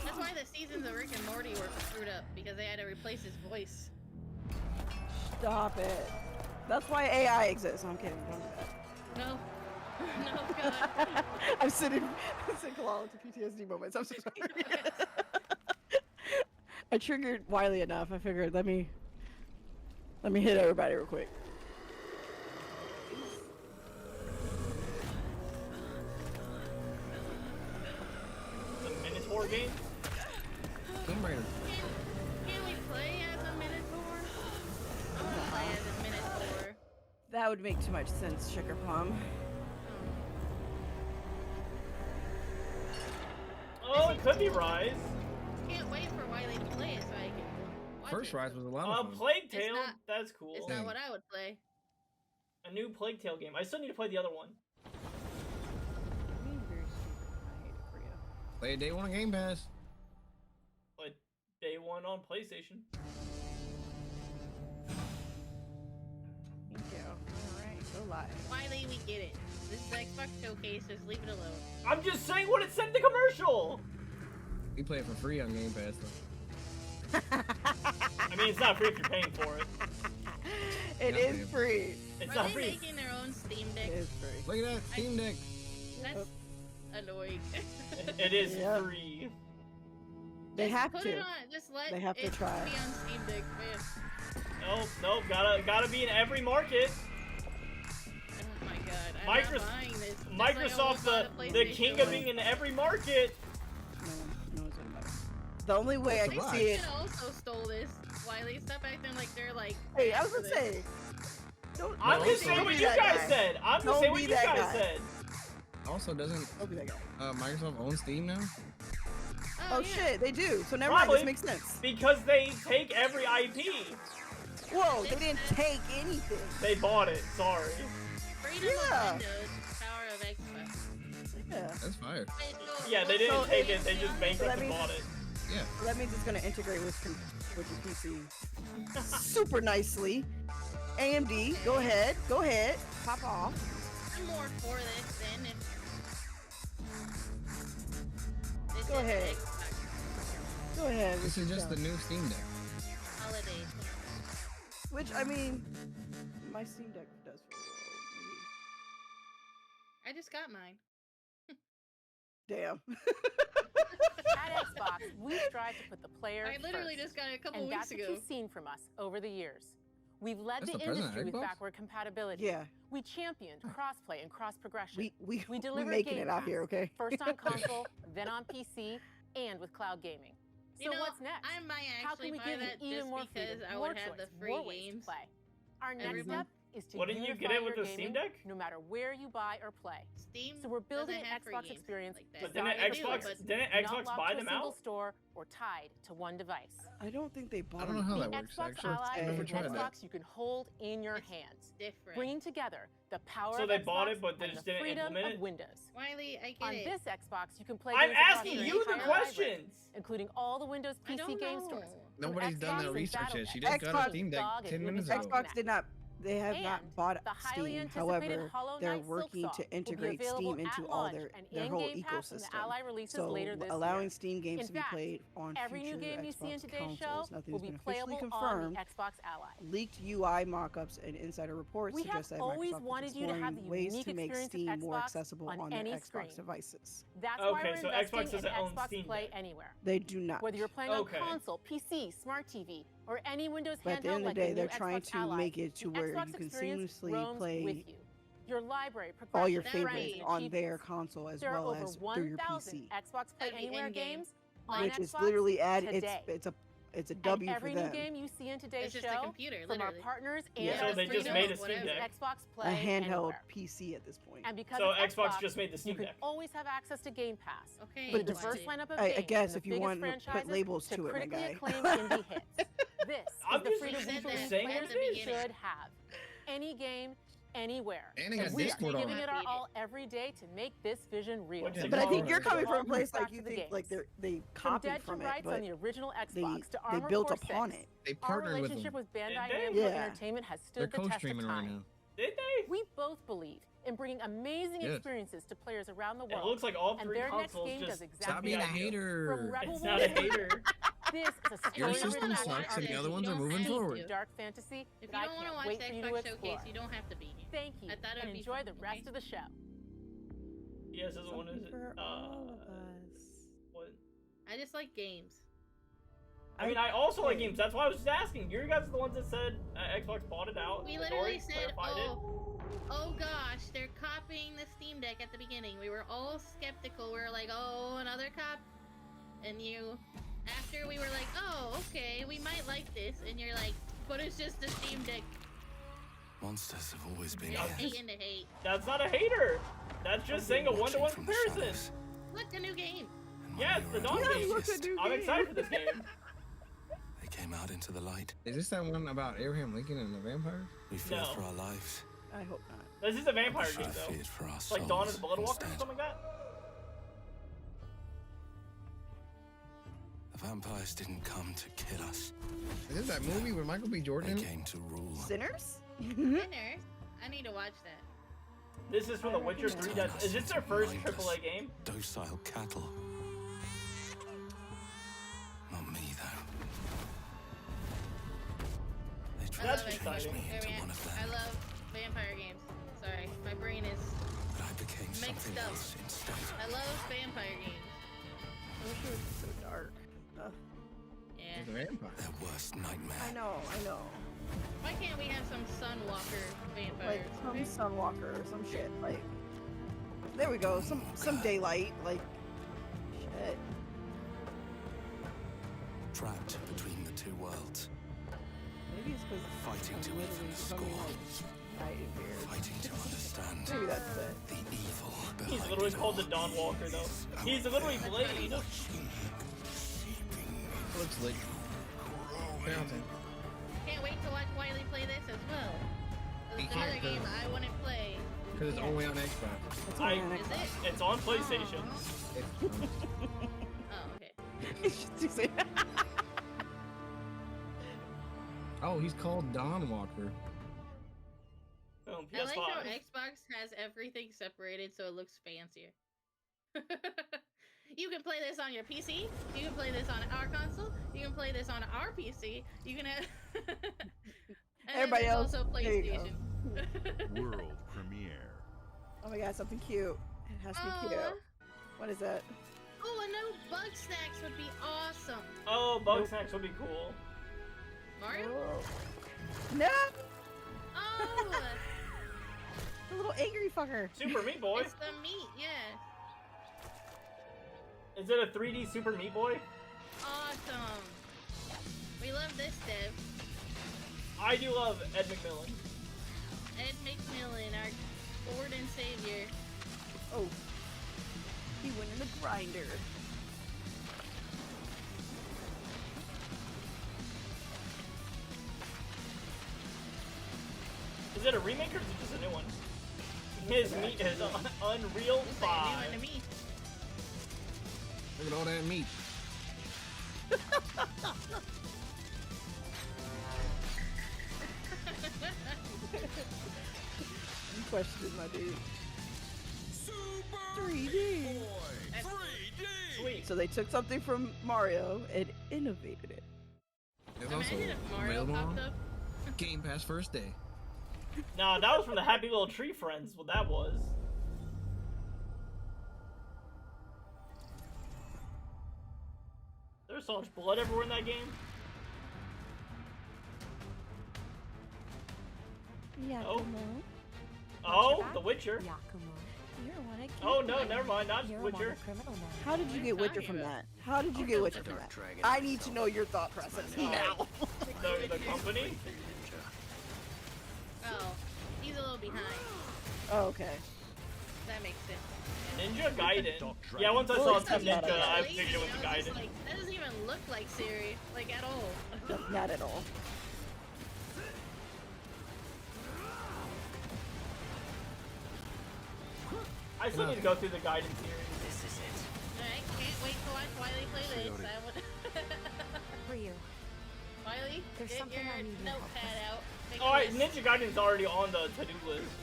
That's why the seasons of Rick and Morty were screwed up, because they had to replace his voice. Stop it. That's why AI exists. No, I'm kidding. Don't do that. No. No, God. I'm sitting Kalalla to PTSD moments. I'm so sorry. I triggered Wiley enough. I figured let me hit everybody real quick. Minotaur game? Tomb Raider. Can we play as a Minotaur? I want to play as a Minotaur. That would make too much sense, Sugar Plum. Oh, it could be Rise. Can't wait for Wiley to play it so I can watch First it. Rise was a lot of fun. Plague It's Tale. not- That's cool. It's not what I would play. A new Plague Tale game. I still need to play the other one. Play it day one on Game Pass. But day one on PlayStation. Thank you. Alright, go live. Wiley, we get it. This is the Xbox Showcase, just leave it alone. I'm just saying what it said in the commercial! You play it for free on Game Pass though. I mean, it's not free if you're paying for it. It is free. It's Are not they free. making their own Steam Deck? It is free. Look at that Steam Deck. That's annoying. It is Yep. free. They Just have put to. It on. Just let They have to it try. be on Steam Deck, man. Nope, gotta be in every market. Oh my god, I'm not Microsoft, buying this. Just Microsoft, like I won't buy the king of being in every market. No one's gonna buy it. The only way I can see it. PlayStation also stole this. Wiley, stop acting like they're like. Hey, I was for gonna this. say. I'm No, just saying don't what be you that guys guy. said. I'm just Don't saying what be you that guys guy. said. Also, doesn't Don't be that guy. Microsoft own Steam now? Oh yeah. shit, they do. So never Probably mind. This makes sense. because they take every IP. Whoa, they didn't take anything. They bought it. Sorry. Freedom Yeah. of Windows, power of Xbox. Yeah. That's fire. Yeah, they didn't So take it- it. They just that bankrupt and means- bought it. Yeah. So that means it's gonna integrate with your PC super nicely. AMD, go ahead, pop off. I'm more for this than if. This Go is ahead. an Xbox Go ahead. This is just the new Steam Deck. holiday. Which I mean, my Steam Deck does for a while. I just got mine. Damn. At Xbox, we strive to put the player I literally first, just got it a couple and weeks that's ago. what you've seen from us over the years. We've led That's the the president of industry with Xbox? backward compatibility. Yeah. We championed cross-play and cross-progression. We delivered making Game it out Pass, here, okay? first on console, then on PC, and with cloud gaming. So You know, what's next? I might How can actually we buy give you that even just more because freedom, I more would have choice, the free more ways games. to play? Our every next month. step is to Wouldn't you unify get it with your the Steam gaming, Deck? no matter where you buy or play. Steam So we're building doesn't an have free Xbox games experience like that. But didn't designed Xbox to didn't not Xbox locked buy to a them single out? store or tied to one device. I don't think they bought I don't know how The that works. Xbox Actually, Ally I've never is tried an that. Xbox you can hold in your hands, Different. bringing together the power So of they Xbox bought it, but they and just the didn't freedom implement of it? Windows. Wiley, I get On it. this Xbox, you can play I'm games across asking your you the entire library, questions. including all the Windows I PC don't game know. stores. Nobody's done Xbox their and research yet. She Battle.net, just got a Xbox- Steam Deck Dog 10 and minutes Movie ago. Xbox did not. They have And not bought the highly Steam. anticipated However, Hollow they're Knight working Silksong to will be integrate available Steam into at all launch their and whole in Game Pass when the ecosystem. Ally releases So later this allowing year. Steam games In to be fact, played on every future new game you see in Xbox today's show consoles. Nothing's will been be officially playable confirmed. on the Xbox Ally. Leaked UI mock-ups and insider reports We have suggest that always Microsoft wanted is you to have exploring the ways unique to make experience of Steam more Xbox accessible on on their any Xbox screen. devices. That's Okay, why we're so investing Xbox in doesn't own Xbox Steam Play Deck. Anywhere. They do not. Whether you're playing Okay. on console, PC, smart TV, or any Windows But at the handheld end of like the day, the they're new trying Xbox to Ally, make it to the where Xbox you can experience seamlessly roams play with you. Your library, all your progression, friends, favorites and on their achievements. console as There are well over as through your 1,000 PC, Xbox Play That'd be Anywhere in-game. games on which Xbox is literally today. it's a And W for every new them. game you see in today's It's just a show computer, from our literally. partners and Yeah. So our they just studios made a Steam is Deck. Xbox A Play handheld Anywhere. PC at this point. And because So it's Xbox just made the you Steam can Deck. always have access to Game Pass. Okay. With a But diverse Wiley. lineup of I games guess from if the you biggest want to put franchises labels to to it, my critically guy. acclaimed indie hits. This I'm is the just freedom we saying believe that saying players what it is. should have. Any game, anywhere. And it got we Discord are on giving it. it our all every day to make this vision real. What's it But I think called? you're coming from a All place back like to you the think like games. they From copied Dead to from it, Rights but on the original they Xbox to Armored built Core upon 6, it. They our partnered with relationship them. with Bandai Did Namco they? Yeah. Entertainment has They're stood the test of co-streaming right time. now. Did they? We both believe in bringing amazing Yes. experiences to players around the It world. looks like all and three their next consoles game just does Stop exactly being a that. From hater. Rebel It's not a Wilson, hater. This is a Your story system written sucks about and the art other ones are You don't moving have to. forward. dark fantasy If that you don't I want to can't watch wait the for you to Xbox explore. Showcase, you don't have to be here. Thank you, I thought it and would be enjoy fun, the rest okay? of the show. Yes, this one is For all of us. what? I just like games. I mean, I also like games. That's why I was just asking. You guys are the ones that said Xbox bought it out. We The literally story said, clarified it. oh gosh, they're copying the Steam Deck at the beginning. We were all skeptical. We were like, oh, another cop. and you, after we were like, oh, okay, we might like this, and you're like, but it's just a Steam Deck. Monsters have always been You're here. hating to hate. That's not a hater. That's just saying a one-to-one comparison. Look, a new game. Yeah, it's the Dawn game. I'm excited for this game. They came out into the light. Is this that one about Abraham Lincoln and the vampire? We feared No. for our lives. I hope not. This is a vampire We should game, have though. feared for our Like Dawn of the souls Bloodwalker or instead. something like that? The vampires didn't come to kill us. Is this that movie with Michael B. Jordan? They came to rule. Sinners? Sinners? I need to watch that. This is from The Witcher 3. Is this their first AAA game? Docile cattle. Not me, though. They tried That's to change exciting. me into one of them, I love vampire games. Sorry, my brain is but I became mixed something up. else instead. I love vampire games. I wish it was so dark. Yeah. Their worst nightmare. I know. Why can't we have some Sunwalker vampires? Like some Sunwalker or some shit. Like, there we go. Some daylight. Like, shit. Trapped between the two worlds. Maybe it's because Fighting to even the score. Fighting to understand Maybe that's it. the evil He's behind literally it called the all. Dawn Walker, though. He's literally Blade. Looks like Fountain. Can't wait to watch Wiley play this as well. He It's another can't, game I want to play. Because it's only on Xbox. Is it? It's on PlayStation. Oh, okay. Oh, he's called Dawn Walker. Boom, I like how PS5. Xbox has everything separated so it looks fancier. You can play this on your PC. You can play this on our console. You can play this on our PC. You can have. And Everybody then else. there's also There you go. PlayStation. World premiere. Oh my god, something cute. It has to be cute. Aw. What is that? Oh, a new Bug Snacks would be awesome. Oh, Bug Snacks would be cool. Mario? No! Oh! The little angry fucker. Super Meat Boy. It's the meat, yeah. Is it a 3D Super Meat Boy? Awesome. We love this, Dev. I do love Ed McMillan. Ed McMillan, our Lord and Savior. Oh. He went in the grinder. Is it a remake or is it just a new one? His meat is Unreal 5. Look at all that meat. You questioned my dude. 3D. Sweet. So they took something from Mario and innovated it. It's also Imagine if Mario available popped on up. Game Pass first day. Nah, that was from the Happy Little Tree Friends, what that was. There's so much blood everywhere in that game. Yeah. Oh. Oh, The Witcher. Oh no, never mind, not Witcher. How did you get Witcher from that? How did you get Witcher from that? I need to know your thought process now. The company? Oh, he's a little behind. Oh, okay. That makes sense. Ninja Gaiden. Yeah, once I saw Team Ninja, I figured it was a Gaiden. Like, that doesn't even look like Siri, like at all. Not at all. I still need to go through the Gaiden series. This is it. Alright, can't wait to watch Wiley play this. I would. Ryu. Wiley, There's get something your I need your help notepad out. Make a Alright, list. Ninja Gaiden's already on the to-do list.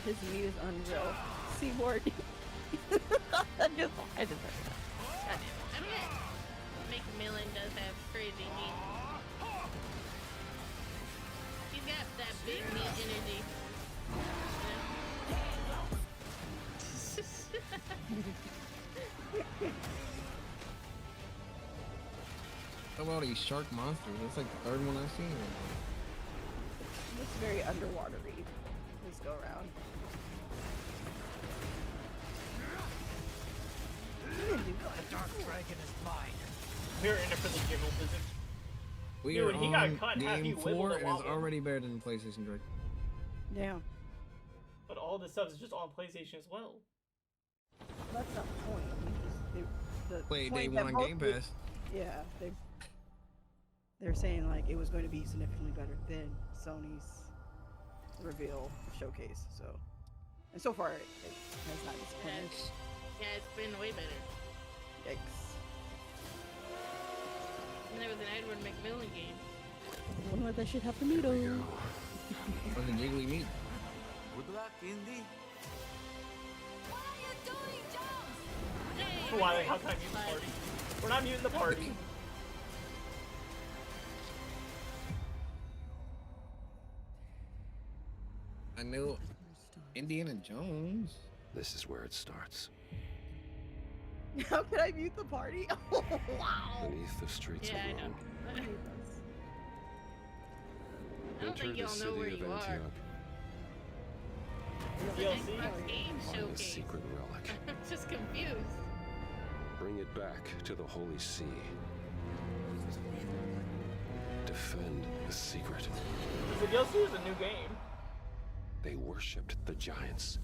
His meat is unreal. Seaboard. I just I mean, McMillan does have crazy meat. He's got that big meat energy. How about these shark monsters? That's like the third one I've seen. looks very underwatery this go around. We're in it for the jiggle physics. We Dude, are he got on cut in half, he game wiggled 4 a and it's wobble. already better than PlayStation 3. Damn. But all this stuff is just on PlayStation as well. That's not the point. The Wait, point day that one on most Game people- Pass. Yeah, they're saying like it was going to be significantly better than Sony's reveal showcase. So, and so far it has not disappointed. Yeah, it's been way better. Yikes! And there was an Edward McMillan game. Wouldn't let that shit happen to me though. What's the jiggly meat? Good luck, Indy. Why? How can I mute the party? We're not muting the party. I knew Indiana Jones. This is where it starts. How can I mute the party? Oh, wow. Beneath the streets Yeah, I of know. Rome. I don't Enter think the y'all know where city you of are. Antioch. The Xbox game Find the showcase. secret relic. I'm just confused. Bring it back to the Holy See. Defend the secret. The DLC is a new game. They worshipped the giants.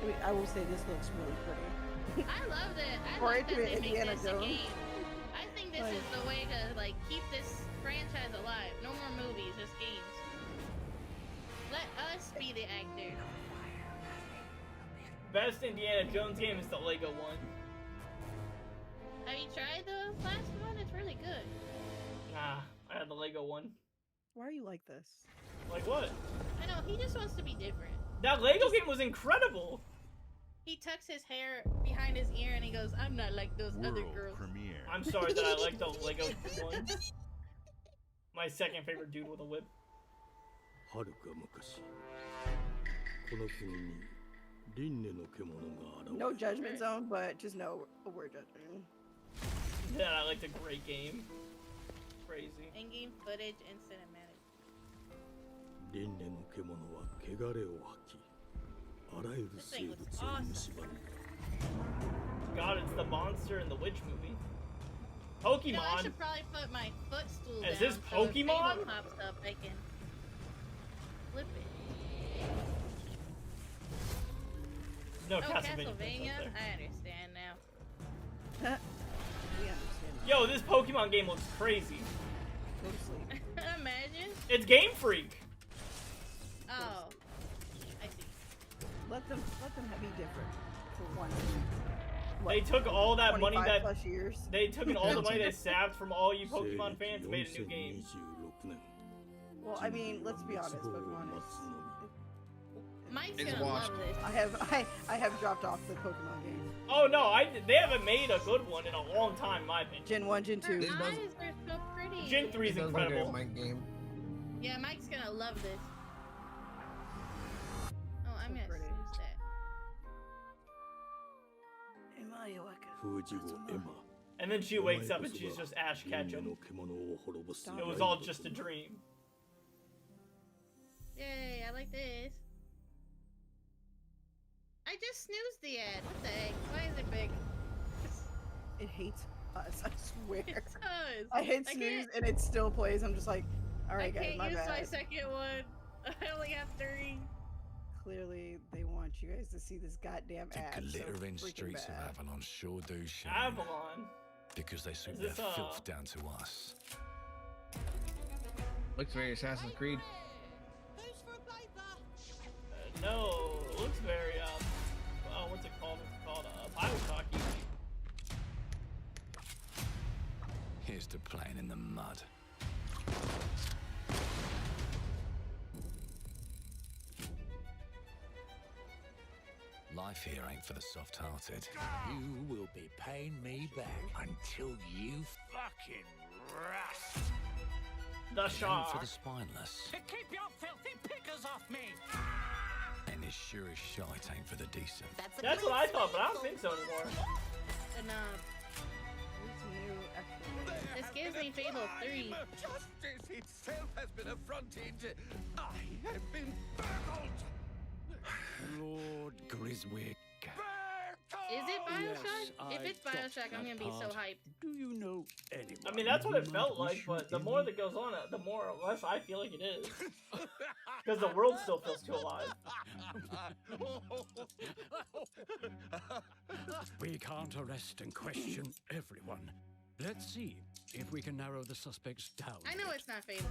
I mean, I will say this looks really pretty. I love that. I Or like it that could they be make Indiana this a Jones. game. I think this is the way to like keep this franchise alive. No more movies, just games. Let us be the actor. Best Indiana Jones game is the Lego one. Have you tried the last one? It's really good. Nah, I had the Lego one. Why are you like this? Like what? I know, he just wants to be different. That Lego game was incredible. He tucks his hair behind his ear and he goes, I'm not like those other girls. I'm sorry that I like the Lego one. My second favorite dude with a whip. No judgment zone, but just know we're judging. Yeah, I liked a great game. Crazy. In-game footage and cinematic. This thing looks awesome. God, it's the monster in the witch movie. Pokemon. You know, I should probably put my footstool down. Is this so if Fable Pokemon? pops up, I can flip it. No, oh, Castlevania. I understand now. We understand. Yo, this Pokemon game looks crazy. Go to sleep. Imagine. It's Game Freak. Oh, I see. Let them be different for one. They took all that money 25 that plus years. they took in all the money they saved from all you Pokemon fans, made a new game. Well, I mean, let's be honest. Pokemon is. Mike's It's gonna washed. love this. I have dropped off the Pokemon game. Oh no, they haven't made a good one in a long time, in my opinion. Gen 1, Gen 2. Their eyes are so pretty. Gen 3 is It does look like a incredible. Mike game. Yeah, Mike's gonna love this. Oh, I'm gonna pretty. snooze that. And then she wakes up and she's just Ash Ketchum. It was all just a dream. Yay, I like this. I just snoozed the ad. What the heck? Why is it big? It hates us, I swear. It does. I hit I snooze can't- and it still plays. I'm just like, alright I guys, can't my use bad. my second one. I only have 3. Clearly, they want you guys to see this goddamn ad. so Glittering freaking streets bad. of Avalon sure do shine. Avalon. Because they suit Is their this, filth down to us. Looks very Assassin's Creed. No, it looks very oh, what's it called? It's called Bioshocky. Here's to playing in the mud. Life here ain't for the soft-hearted. You will be paying me back until you fucking rust. The It ain't Shark. for the spineless. To keep your filthy pickers off me! And as sure as shite ain't for the decent. That's what I thought, but I don't think so anymore. And this gives me Fable 3. Justice itself has been affronted. I have been burgled. Lord Griswick. See, Is it Bioshock? Yes, If it's I got Bioshock, I'm that gonna be so part. hyped. Do you know anyone? I mean, that's what it who felt might like, wish but you the more ill? that goes on, the more or less I feel like it is. Because the world still feels too alive. We can't arrest and question everyone. Let's see if we can narrow the suspects down. I know it's not Fable.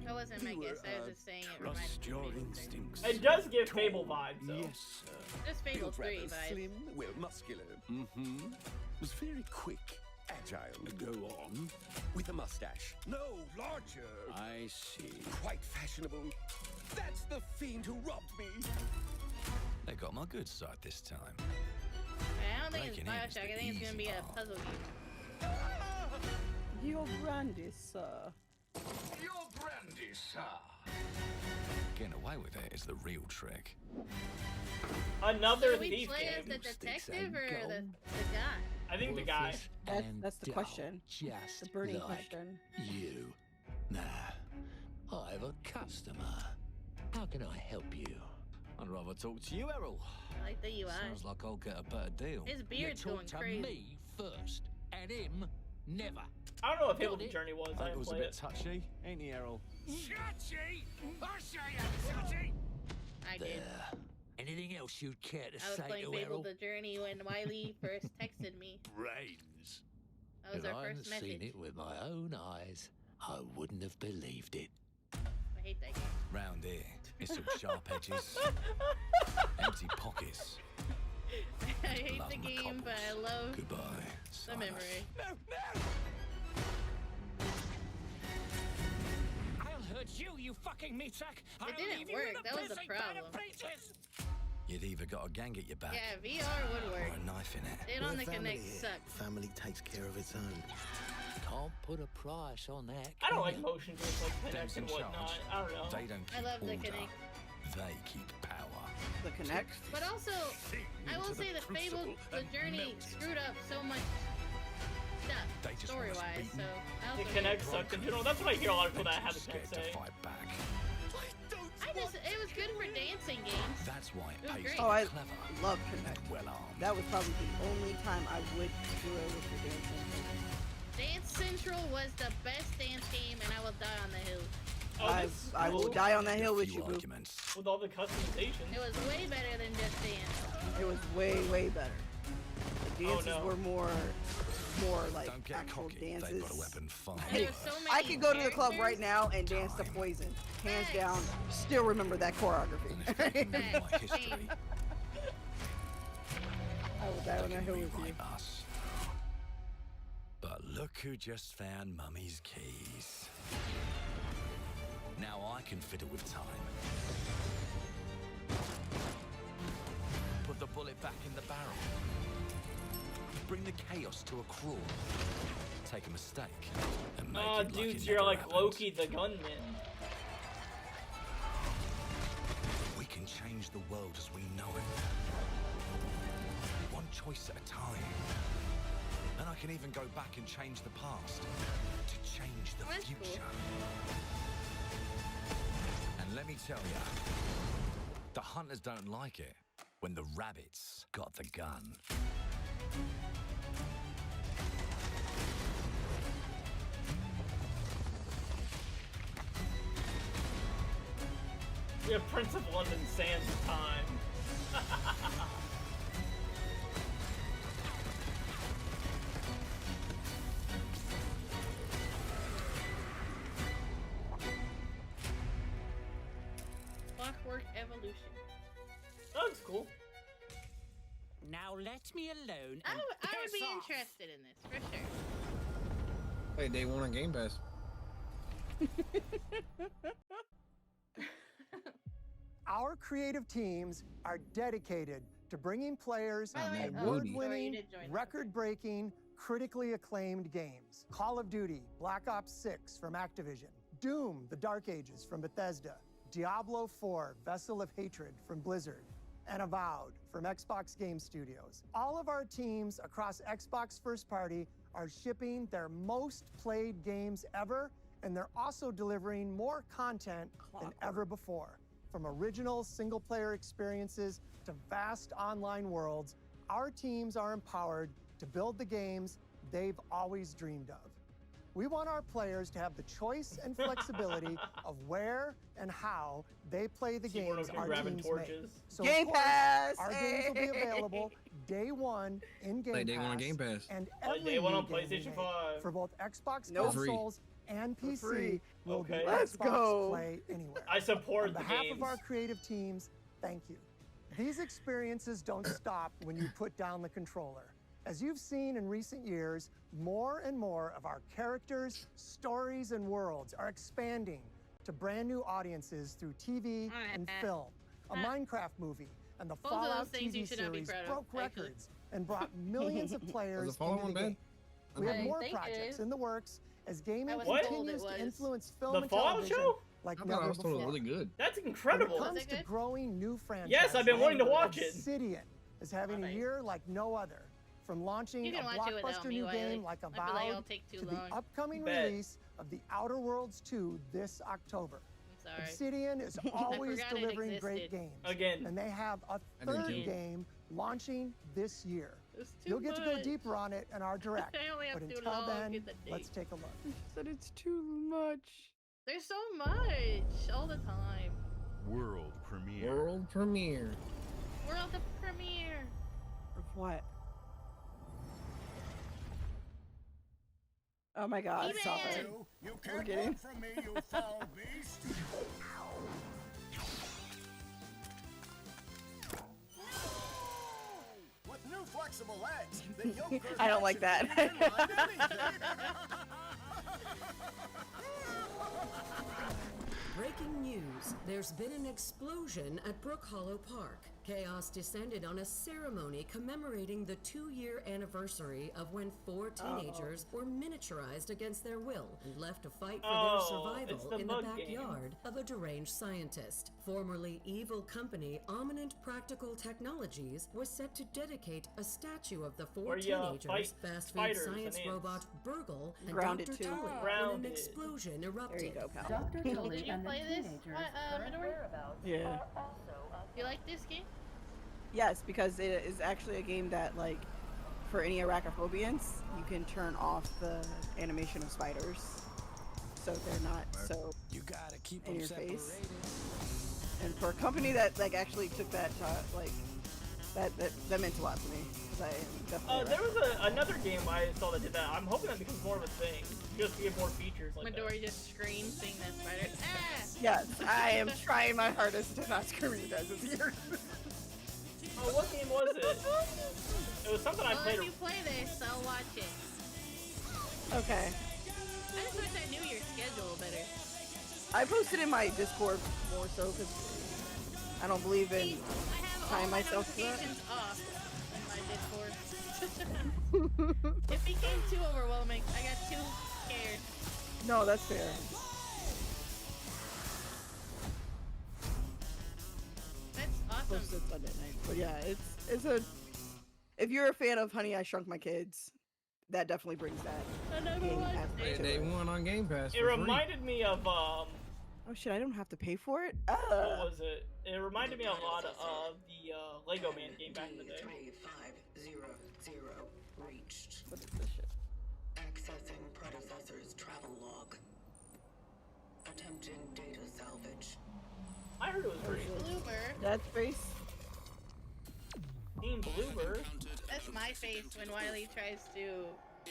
That wasn't my guess. I was just saying it reminded Trust me your of Fable 3. instincts. It does give Fable vibes, though. Yes, sir. Just Fable Built 3 rather vibes. slim, well muscular. Mm-hmm. Was very quick, agile. Go on. With a mustache. No, larger. I see. Quite fashionable. That's the fiend who robbed me. They got my good side this time. I don't think it's Breaking in is Bioshock. I the think it's gonna easy be a part. puzzle game. Your brandy, sir. Your brandy, sir. Getting away with it is the real trick. Another Should we thief play as game. the detective or the guy? I think the guy. That's the question. Just The burning like question. you. Nah, I have a customer. How can I help you? I'd rather talk to you, Errol. I like the UI. Sounds like I'll get a better deal. His beard's you talk going to crazy. me first, and him never. I don't know what Fable Got the it? Journey was. I That didn't was a play bit it. touchy, ain't he, Errol? Touchy? I say I'm touchy. I did. Anything else you'd care to I was say playing to Fable Errol? the Journey when Wiley first texted me. Brains. That was if our I hadn't first message. seen it with my own eyes, I wouldn't have believed it. I hate that game. Round here, it's all sharp edges, empty pockets. I hate Love the my game, but I love Goodbye. the memory. I'll hurt you, you fucking meat sack. I'll didn't leave you work, in that was the pissing bag of problem. peaches. You'd either got a gang at your back Yeah, VR would work. or a knife in it. It on the Connect sucks. Family takes care of its own. Can't put a price on that. I don't can like you? motion games like Connect Them's in and whatnot. charge. I don't know. They don't I keep love the order. Connect. They keep power. The Connect. But also, I will say that Fable the Journey screwed up so much stuff They just want us story-wise. beaten. So I also The Connect sucked in general. That's what I hear a lot of people that have the Scared Connect to eh? say. fight back. it was good for dancing games. That's why It was it pays great. to Oh, I be clever love Connect. and well armed. That was probably the only time I would do it with the dancing. Dance Central was the best dance game, and I will die on the hill. Oh, this I will cool. die on that hill with Few you, boo. arguments. With all the customizations. It was way better than just dance. It was way, way better. The dances no. were more like Don't get actual cocky. dances. They've got a weapon far There worse. were so many I could go to the club right characters. now and dance to Poison. Hands down, still remember that choreography. And if they can rewrite Facts. history, I will die on they that can hill with you. rewrite us. But look who just found Mummy's keys. Now I can fiddle with time. Put the bullet back in the barrel. Bring the chaos to a crawl. Take a mistake and make Ah, it like dudes, it you're never like happened. Loki the gunman. We can change the world as we know it. One choice at a time. And I can even go back and change the past. To change the That's future. cool. And let me tell you, the hunters don't like it when the rabbits got the gun. We have Prince of London Sans time. Clockwork Evolution. That looks cool. Now let me alone. I and would be piss off. interested in this for sure. Hey, day one on Game Pass. Our creative teams are dedicated to bringing players By the way, award-winning, sorry, you did join. record-breaking, critically acclaimed games. Call of Duty, Black Ops 6 from Activision, Doom, The Dark Ages from Bethesda, Diablo 4, Vessel of Hatred from Blizzard, and Avowed from Xbox Game Studios. All of our teams across Xbox First Party are shipping their most played games ever, and they're also delivering more content than ever before. from original single-player experiences to vast online worlds, our teams are empowered to build the games they've always dreamed of. We want our players to have the choice and flexibility of where and how they play the games our teams make. So Game of course, Pass! our games will be available day one in Game Like day Pass. one on Game Pass. And Like every day one new on game we PlayStation make 5. for both Xbox Nope. For free. consoles and For PC free. will Okay. be Let's Xbox go. Play Anywhere. I support On the behalf games. of our creative teams, thank you. These experiences don't stop when you put down the controller. As you've seen in recent years, more and more of our characters, stories, and worlds are expanding to brand new audiences through TV and film. A Minecraft movie and the Both of those Fallout things you TV should not be series proud of, broke actually. records and brought millions of players Fallout into one the bad? game. We have I more think it projects is. in the works as gaming I was told it continues to was. influence film The and Fallout television show? like I thought I never was told it was before. really good. That's When incredible. it comes it to good? growing new franchises, Yes, I've been wanting to watch it. Obsidian is having a Alright. year like no other. From launching You a can watch it without blockbuster me, new Wiley. game like I feel like it'll Avowed take too to long. the upcoming Bet. release of The Outer Worlds 2 this October. I'm sorry. Obsidian is always forgot it delivering great existed. games. Again. And they have a I did third too. game launching this year. It's too You'll get to go much. deeper on it in our direct. I only have But too until long then, in the let's date. take a look. Said it's too much. There's so much all the time. World premiere. World premiere. World of premiere. Of what? Oh my god, stop it. You We're can't getting- run from me, you foul beast! With new flexible legs, the yoke I don't like that. curve can ride anything. Breaking news. There's been an explosion at Brook Hollow Park. Chaos descended on a ceremony commemorating the 2-year anniversary of when 4 teenagers were miniaturized against their will and left to fight for their It's survival the in the bug game. backyard of a deranged scientist. Formerly evil company Ominent Practical Technologies was set to dedicate a statue of the 4 Where you, teenagers, fight fast food spiders and science ants. robot Burgle, and Grounded Dr. too. Tully when an Grounded. explosion erupted. There you go, pal. Dr. Tully Did you and the play this, teenagers' Midori? whereabouts Yeah. are also You like this game? Yes, because it is actually a game that, like, for any arachnophobia, you can turn off the animation of spiders, so they're not so You gotta keep in them your face. separated. And for a company that like actually took that like that meant a lot to me because I am definitely. There was another game I saw that did that. I'm hoping that becomes more of a thing. Just to get more features like Midori just screams seeing that spider. Ah! Yes, I am trying my hardest to not scream you guys with ears. Oh, what game was it? It was something I Well, played. if you play this, I'll watch it. Okay. I just wish I knew your schedule better. I posted in my Discord more so because I don't believe in See, I have all tying my myself to that. notifications off in my Discord. It became too overwhelming. I got too scared. No, that's fair. That's awesome. Posted Sunday night, but yeah, it's a. If you're a fan of Honey, I Shrunk My Kids, that definitely brings that. I never game watched aspect it. to Day one on Game Pass. It for free. reminded me of Oh shit! I don't have to pay for it. what was it? It reminded me a lot of the Lego Man game back in the day. 3500 reached. What is this shit? Accessing predecessor's travel log. Attempting data salvage. I heard it was free. Bloober. That face. Team Bloober. That's my face when Wiley tries to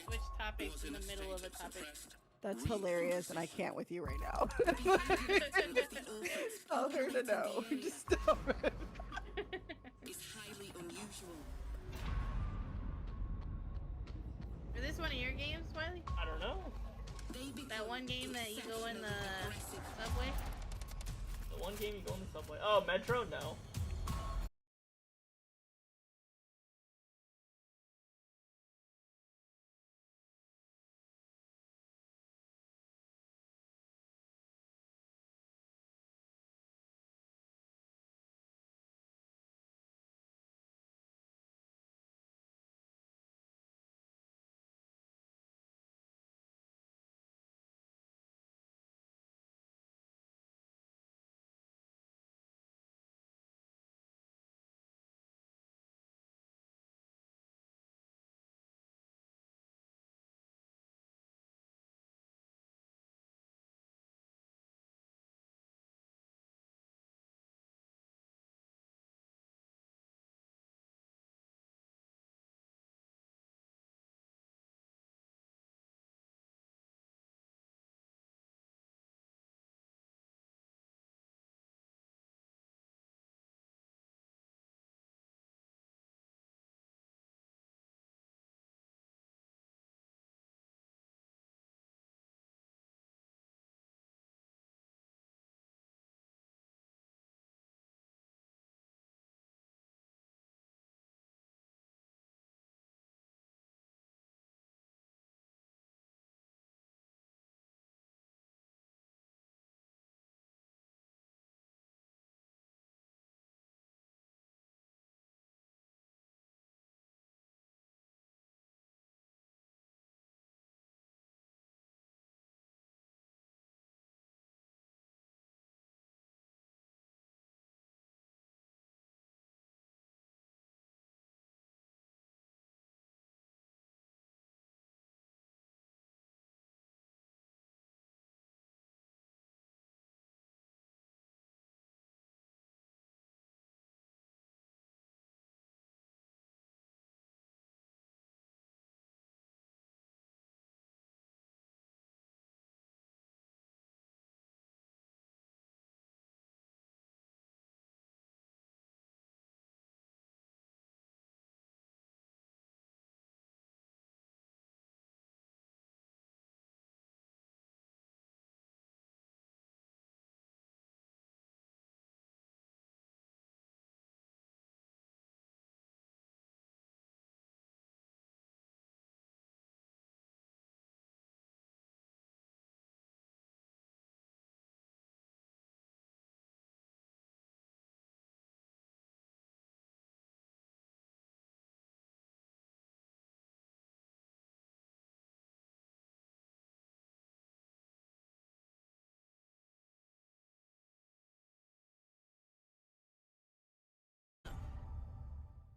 switch topics in the middle of a topic. That's hilarious, and I can't with you right now. Tell her to know. Just stop it. Is highly unusual. Is this one of your games, Wiley? I don't know. That one game that you go in the subway? The one game you go in the subway. Oh, Metro? No.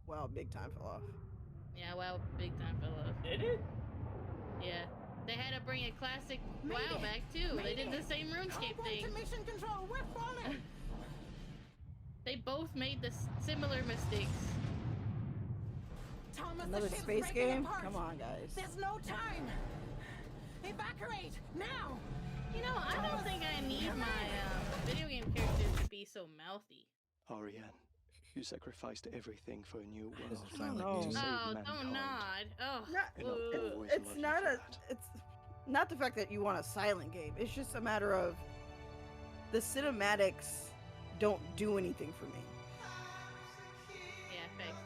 WoW big time fell off. Yeah, WoW big time fell off. Did it? Yeah. They had to bring a classic WoW back too. They did the same RuneScape thing. Mission control, we're falling. They both made the similar mistakes. Thomas, Another space game? Come on, guys. There's no time. Evacuate now. You know, I don't think I need my video game characters to be so mouthy. Ariane, you sacrificed everything for a new world. No. to save Oh, mankind. don't nod. Oh, And I'll always It's love you not for a. that. It's not the fact that you want a silent game. It's just a matter of the cinematics don't do anything for me. yeah, thanks.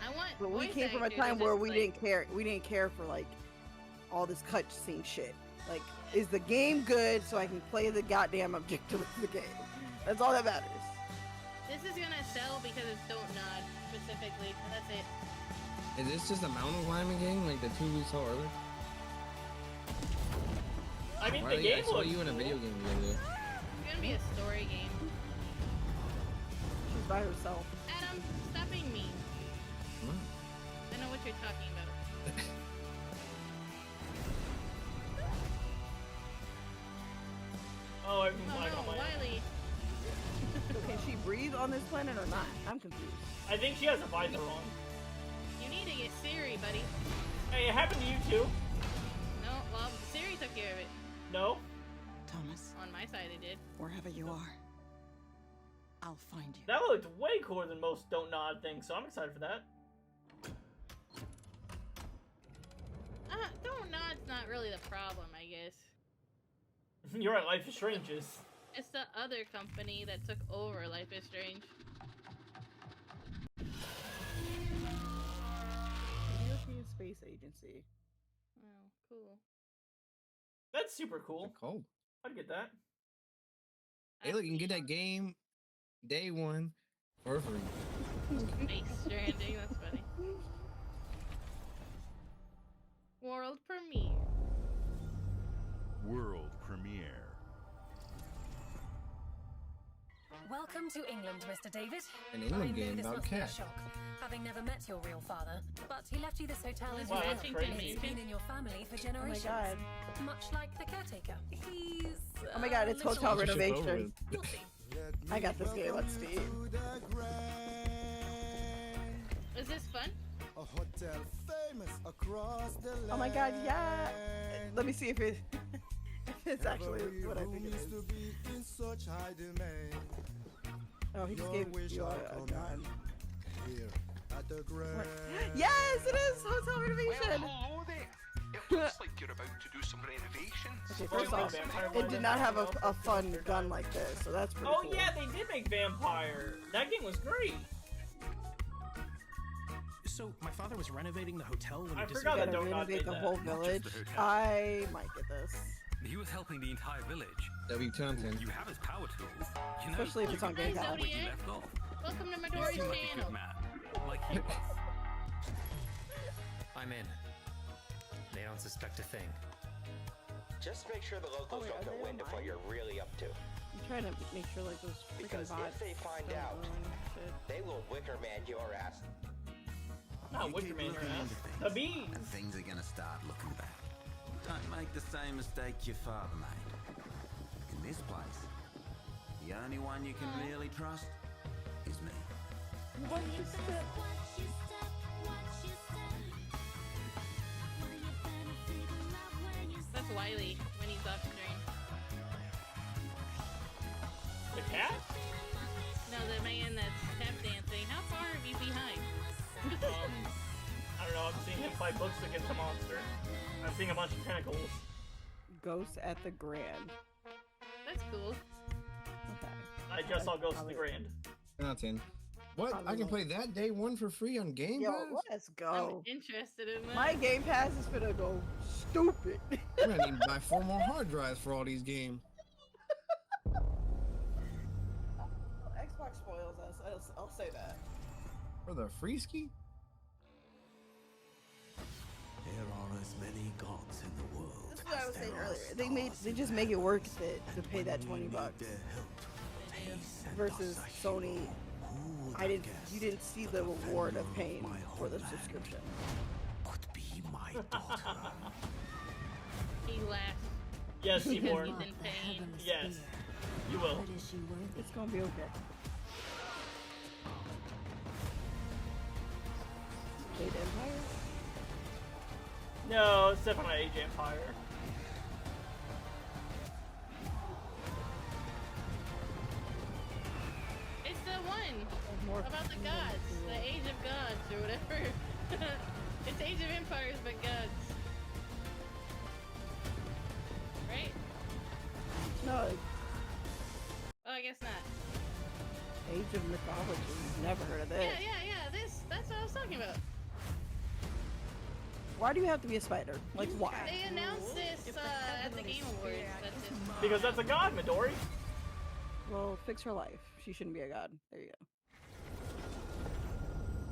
I want. But we voice came from a actors time to where just, we like, didn't care. We didn't care for like all this cutscene shit. Like, is the game good so I can play the goddamn objective of the game? That's all that matters. This is gonna sell because it's Don't Nod specifically. And that's it. Is this just a mountain climbing game like the 2 we saw earlier? I mean, Why the do you- game I saw looks you in a cool. video game the other day. It's gonna be a story game. She's by herself. Adam, stop being mean. Come on. I know what you're talking about. Oh, everyone's Oh like, no, oh my. Wiley. So can she breathe on this planet or not? I'm confused. I think she has a visor on. You need to get Siri, buddy. Hey, it happened to you too. No, well, Siri took care of it. No? Thomas, On my side, it did. wherever you are, I'll find you. That looked way cooler than most Don't Nod things, so I'm excited for that. Don't Nod's not really the problem, I guess. You're right, Life is Strange is. It's the other company that took over Life is Strange. European Space Agency. Oh, cool. That's super cool. Cool. I'd get that. Hey, look, you can get that game day one for free. Space Stranding, that's funny. World premiere. World premiere. Welcome to England, Mr. David. An England I know game this about must be a cats. shock, having never met your real father, but he left you this hotel as Wow, well. that's crazy. He's been in your family for generations. God. Much like the caretaker. He's. Oh my god, it's little hotel unusual. renovation. You'll see. I got this game on Steam. Is this fun? A hotel famous across the land. Oh my god, yeah. Let me see if it if it's actually Every what I room think it used is. to be in such high demand. Oh, he just Your gave wish you I a come gun. Here at the Grand. Yes, it is hotel renovation. Hello there. It looks like you're about to do some renovations. Okay, first off, it did not have a fun gun like this, so that's pretty Oh cool. yeah, they did make Vampire. That game was great. So my father was renovating the hotel when I he forgot disappeared. that Don't Nod Renovate did the that. whole Not just village. the hotel. I might get this. He was helping the entire village. W Tempton. You have his power tools. You know, Especially if it's on Game Hi, Pass. where you Zodiac. left off. Welcome to You Midori's seem like a channel. good man. Like he was. I'm in. They don't suspect a thing. Just make sure the locals wait, don't are get they wind of what online? you're really up to. I'm trying to make sure like those freaking Because bots if they find don't out, ruin shit. they will Wicker Man your ass. Not Wicker Man, her ass. The bees. And things are gonna start looking bad. Don't make the same mistake your father made. In this place, the only one you can really trust is me. What you said? That's Wiley when he's off screen. The cat? No, the man that's tap dancing. How far are you behind? I don't know. I'm seeing him fight books against a monster. I'm seeing a bunch of tentacles. Ghosts at the Grand. That's cool. Okay. I just saw Ghost of the Grand. Tempton. What? I can play that day one for free on Game Yo, Pass? let's I'm go. interested in that. My Game Pass is gonna go stupid. I'm gonna need to buy 4 more hard drives for all these games. Xbox spoils us. I'll say that. For the free ski? There are as many gods in the world. This is what I was as saying there are earlier. They just make it worth it to pay that $20 their help. Peace and versus us are Sony I didn't. You didn't see the reward of paying for the subscription. My daughter. He laughs. Yes, Because Seymour. he's in pain. Yes. You will. But is she worthy? It's gonna be okay. Jade Empire? No, it's definitely not Age Empire. It's the one about the gods, the Age of Gods or whatever. It's Age of Empires but gods. Right? No, Oh, I guess not. Age of Mythology. Never heard of this. Yeah. That's what I was talking about. Why do you have to be a spider? Like, why? They announced this at the Game Awards. That's just Because that's a god, Midori. Well, fix her life. She shouldn't be a god. There you go.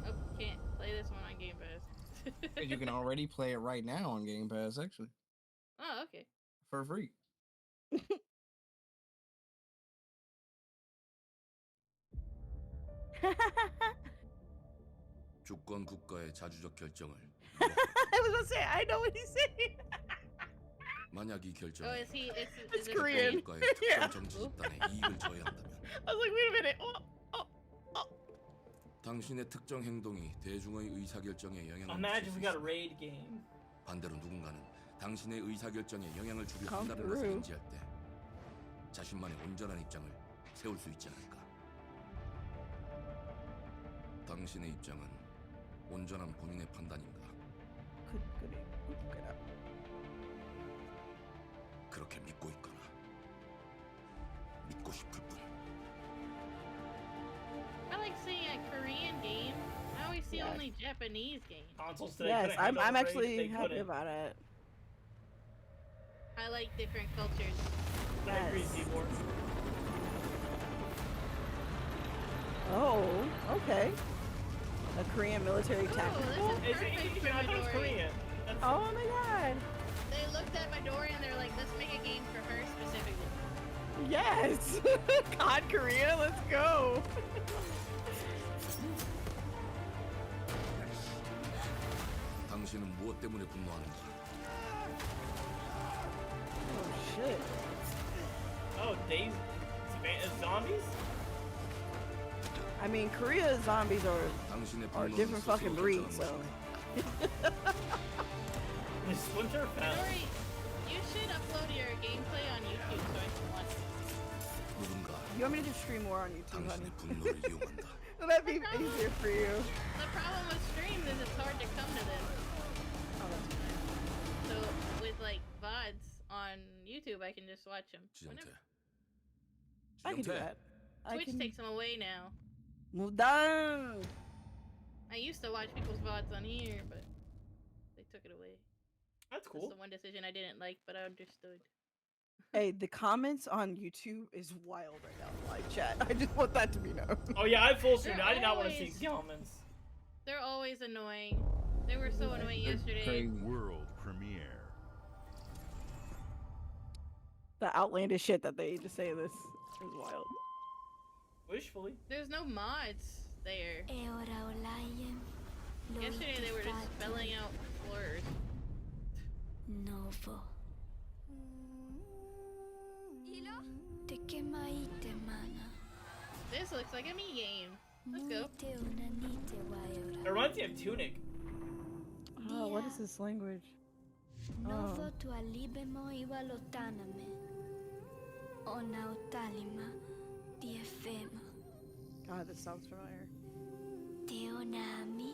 Oh, can't play this one on Game Pass. And you can already play it right now on Game Pass, actually, Oh, okay. for free. 주권 국가의 자주적 결정을 I was gonna say, I know what he's saying. 만약 이 결정이 Oh, is It's it Korean. 국가의 Yeah. 특정 정치 집단에 이익을 저해한다면 I was like, wait a minute. 당신의 특정 행동이 대중의 의사결정에 영향을 Imagine 미칠 수 we got a 있습니다. raid game. 반대로 누군가는 당신의 의사결정에 영향을 주려 Come 한다는 것을 through. 인지할 때 자신만의 온전한 입장을 세울 수 있지 않을까? 당신의 입장은 온전한 본인의 판단인가? 그렇게 믿고 있거나 믿고 싶을 뿐. I like seeing a Korean game. I always see Yes. only Japanese games. Consoles today Yes, couldn't I'm handle the raid, actually they happy couldn't. about it. I like different cultures. I agree, Yes. Seymour. Oh, okay. A Korean military tactical. this is Is it- perfect I thought it was for Midori. Korean. That's- Oh my god. They looked at Midori and they're like, let's make a game for her specifically. Yes. God, Korea, let's go. 당신은 무엇 때문에 분노하는지 Oh shit. Oh, days. Zombies? I mean, Korea zombies are 당신의 a 분노는 different fucking 스스로 breed, 결정하는 so. Is Splinter fell? Midori, you should upload your gameplay on YouTube so I can watch it. 누군가 You want me to just stream more on YouTube, honey? 당신의 분노를 이용한다. That'd be easier for you. The problem with streams is it's hard to come to them. Oh, that's fine. So with like VODs on YouTube, I can just watch them. 지정태. I can do that. Twitch takes them away now. Mudan. I used to watch people's VODs on here, but they took it away. That's cool. That's the one decision I didn't like, but I understood. Hey, the comments on YouTube is wild right now in live chat. I just want that to be known. Oh yeah, I full streamed. They're I did not want to see always- comments. They're always annoying. They were so annoying yesterday. World premiere. The outlandish shit that they just say this is wild. Wishfully. There's no mods there. Yesterday they were just spelling out slurs. Novo. This looks like a me game. Let's go. It reminds me of Tunic. Oh, what is this language? Novo tu alibemo iwalotaname. Ona otalima diefema. God, this sounds familiar. Teonami.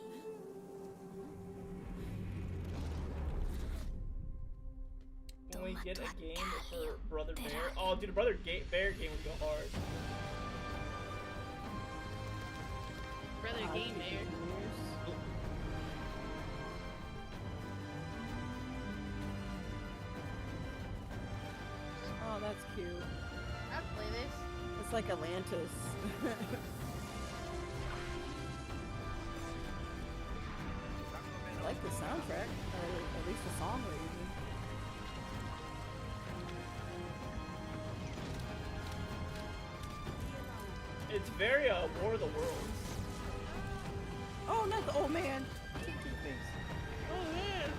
When we get a game for Brother Bear. Oh, dude, a Brother Bear game would go hard. Brother Game Bear. Oh, that's cute. I'd play this. It's like Atlantis. I like the soundtrack, or at least the song they're using. It's very War of the Worlds. Oh, not the old man. Oh man.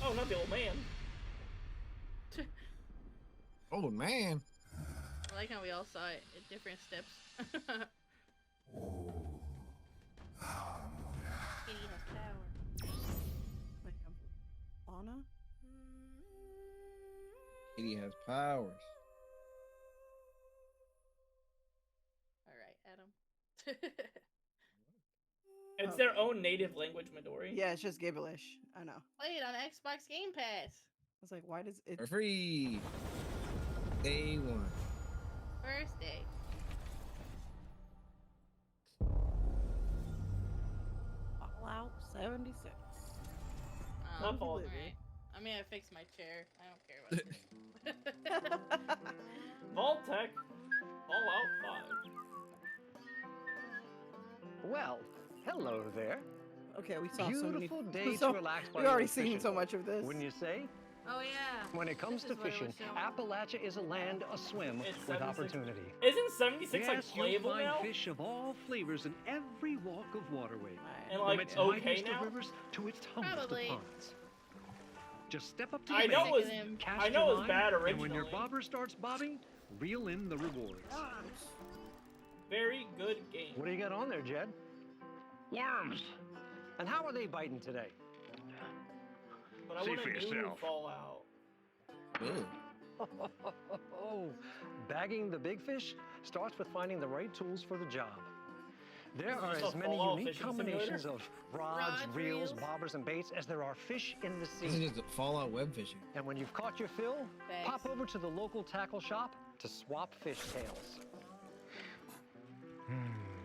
Oh, not the old man. Oh man. I like how we all saw it at different steps. Kitty has power. Anna? Kitty has powers. Alright, Adam. It's their own native language, Midori. Yeah, it's just gibberish. I know. Play it on Xbox Game Pass. I was like, why does it... For free. Day one. First day. Fallout 76. Not Fallout. Alright. I'm gonna fix my chair. I don't care about this. Vault-Tec. Fallout 5. Well, hello there. Okay, we saw Beautiful so many. day to relax by We've already the seen fishing so boat, much of this. Wouldn't you say? Oh yeah. When it comes This to is what it was fishing, showing. Appalachia is a land aswim It's with 76. opportunity. Isn't 76 like Yes, playable you'll find now? fish of all flavors in every walk of waterway. And From like its okay mightiest now? of rivers to its humblest Probably. of ponds. Just step up to I the know bank, it was cast I know your it was line, bad and when your originally. bobber starts bobbing, reel in the rewards. Very good game. What do you got on there, Jed? Worms. And how are they biting today? But I See want for a new yourself. Fallout. Bagging the big fish starts with finding the right tools for the job. There are this a as many Fallout unique fishing combinations simulator? of rods, reels, bobbers, and baits as there are fish in the This sea. is just Fallout web fishing. And when you've caught your fill, Thanks. pop over to the local tackle shop to swap fish tails.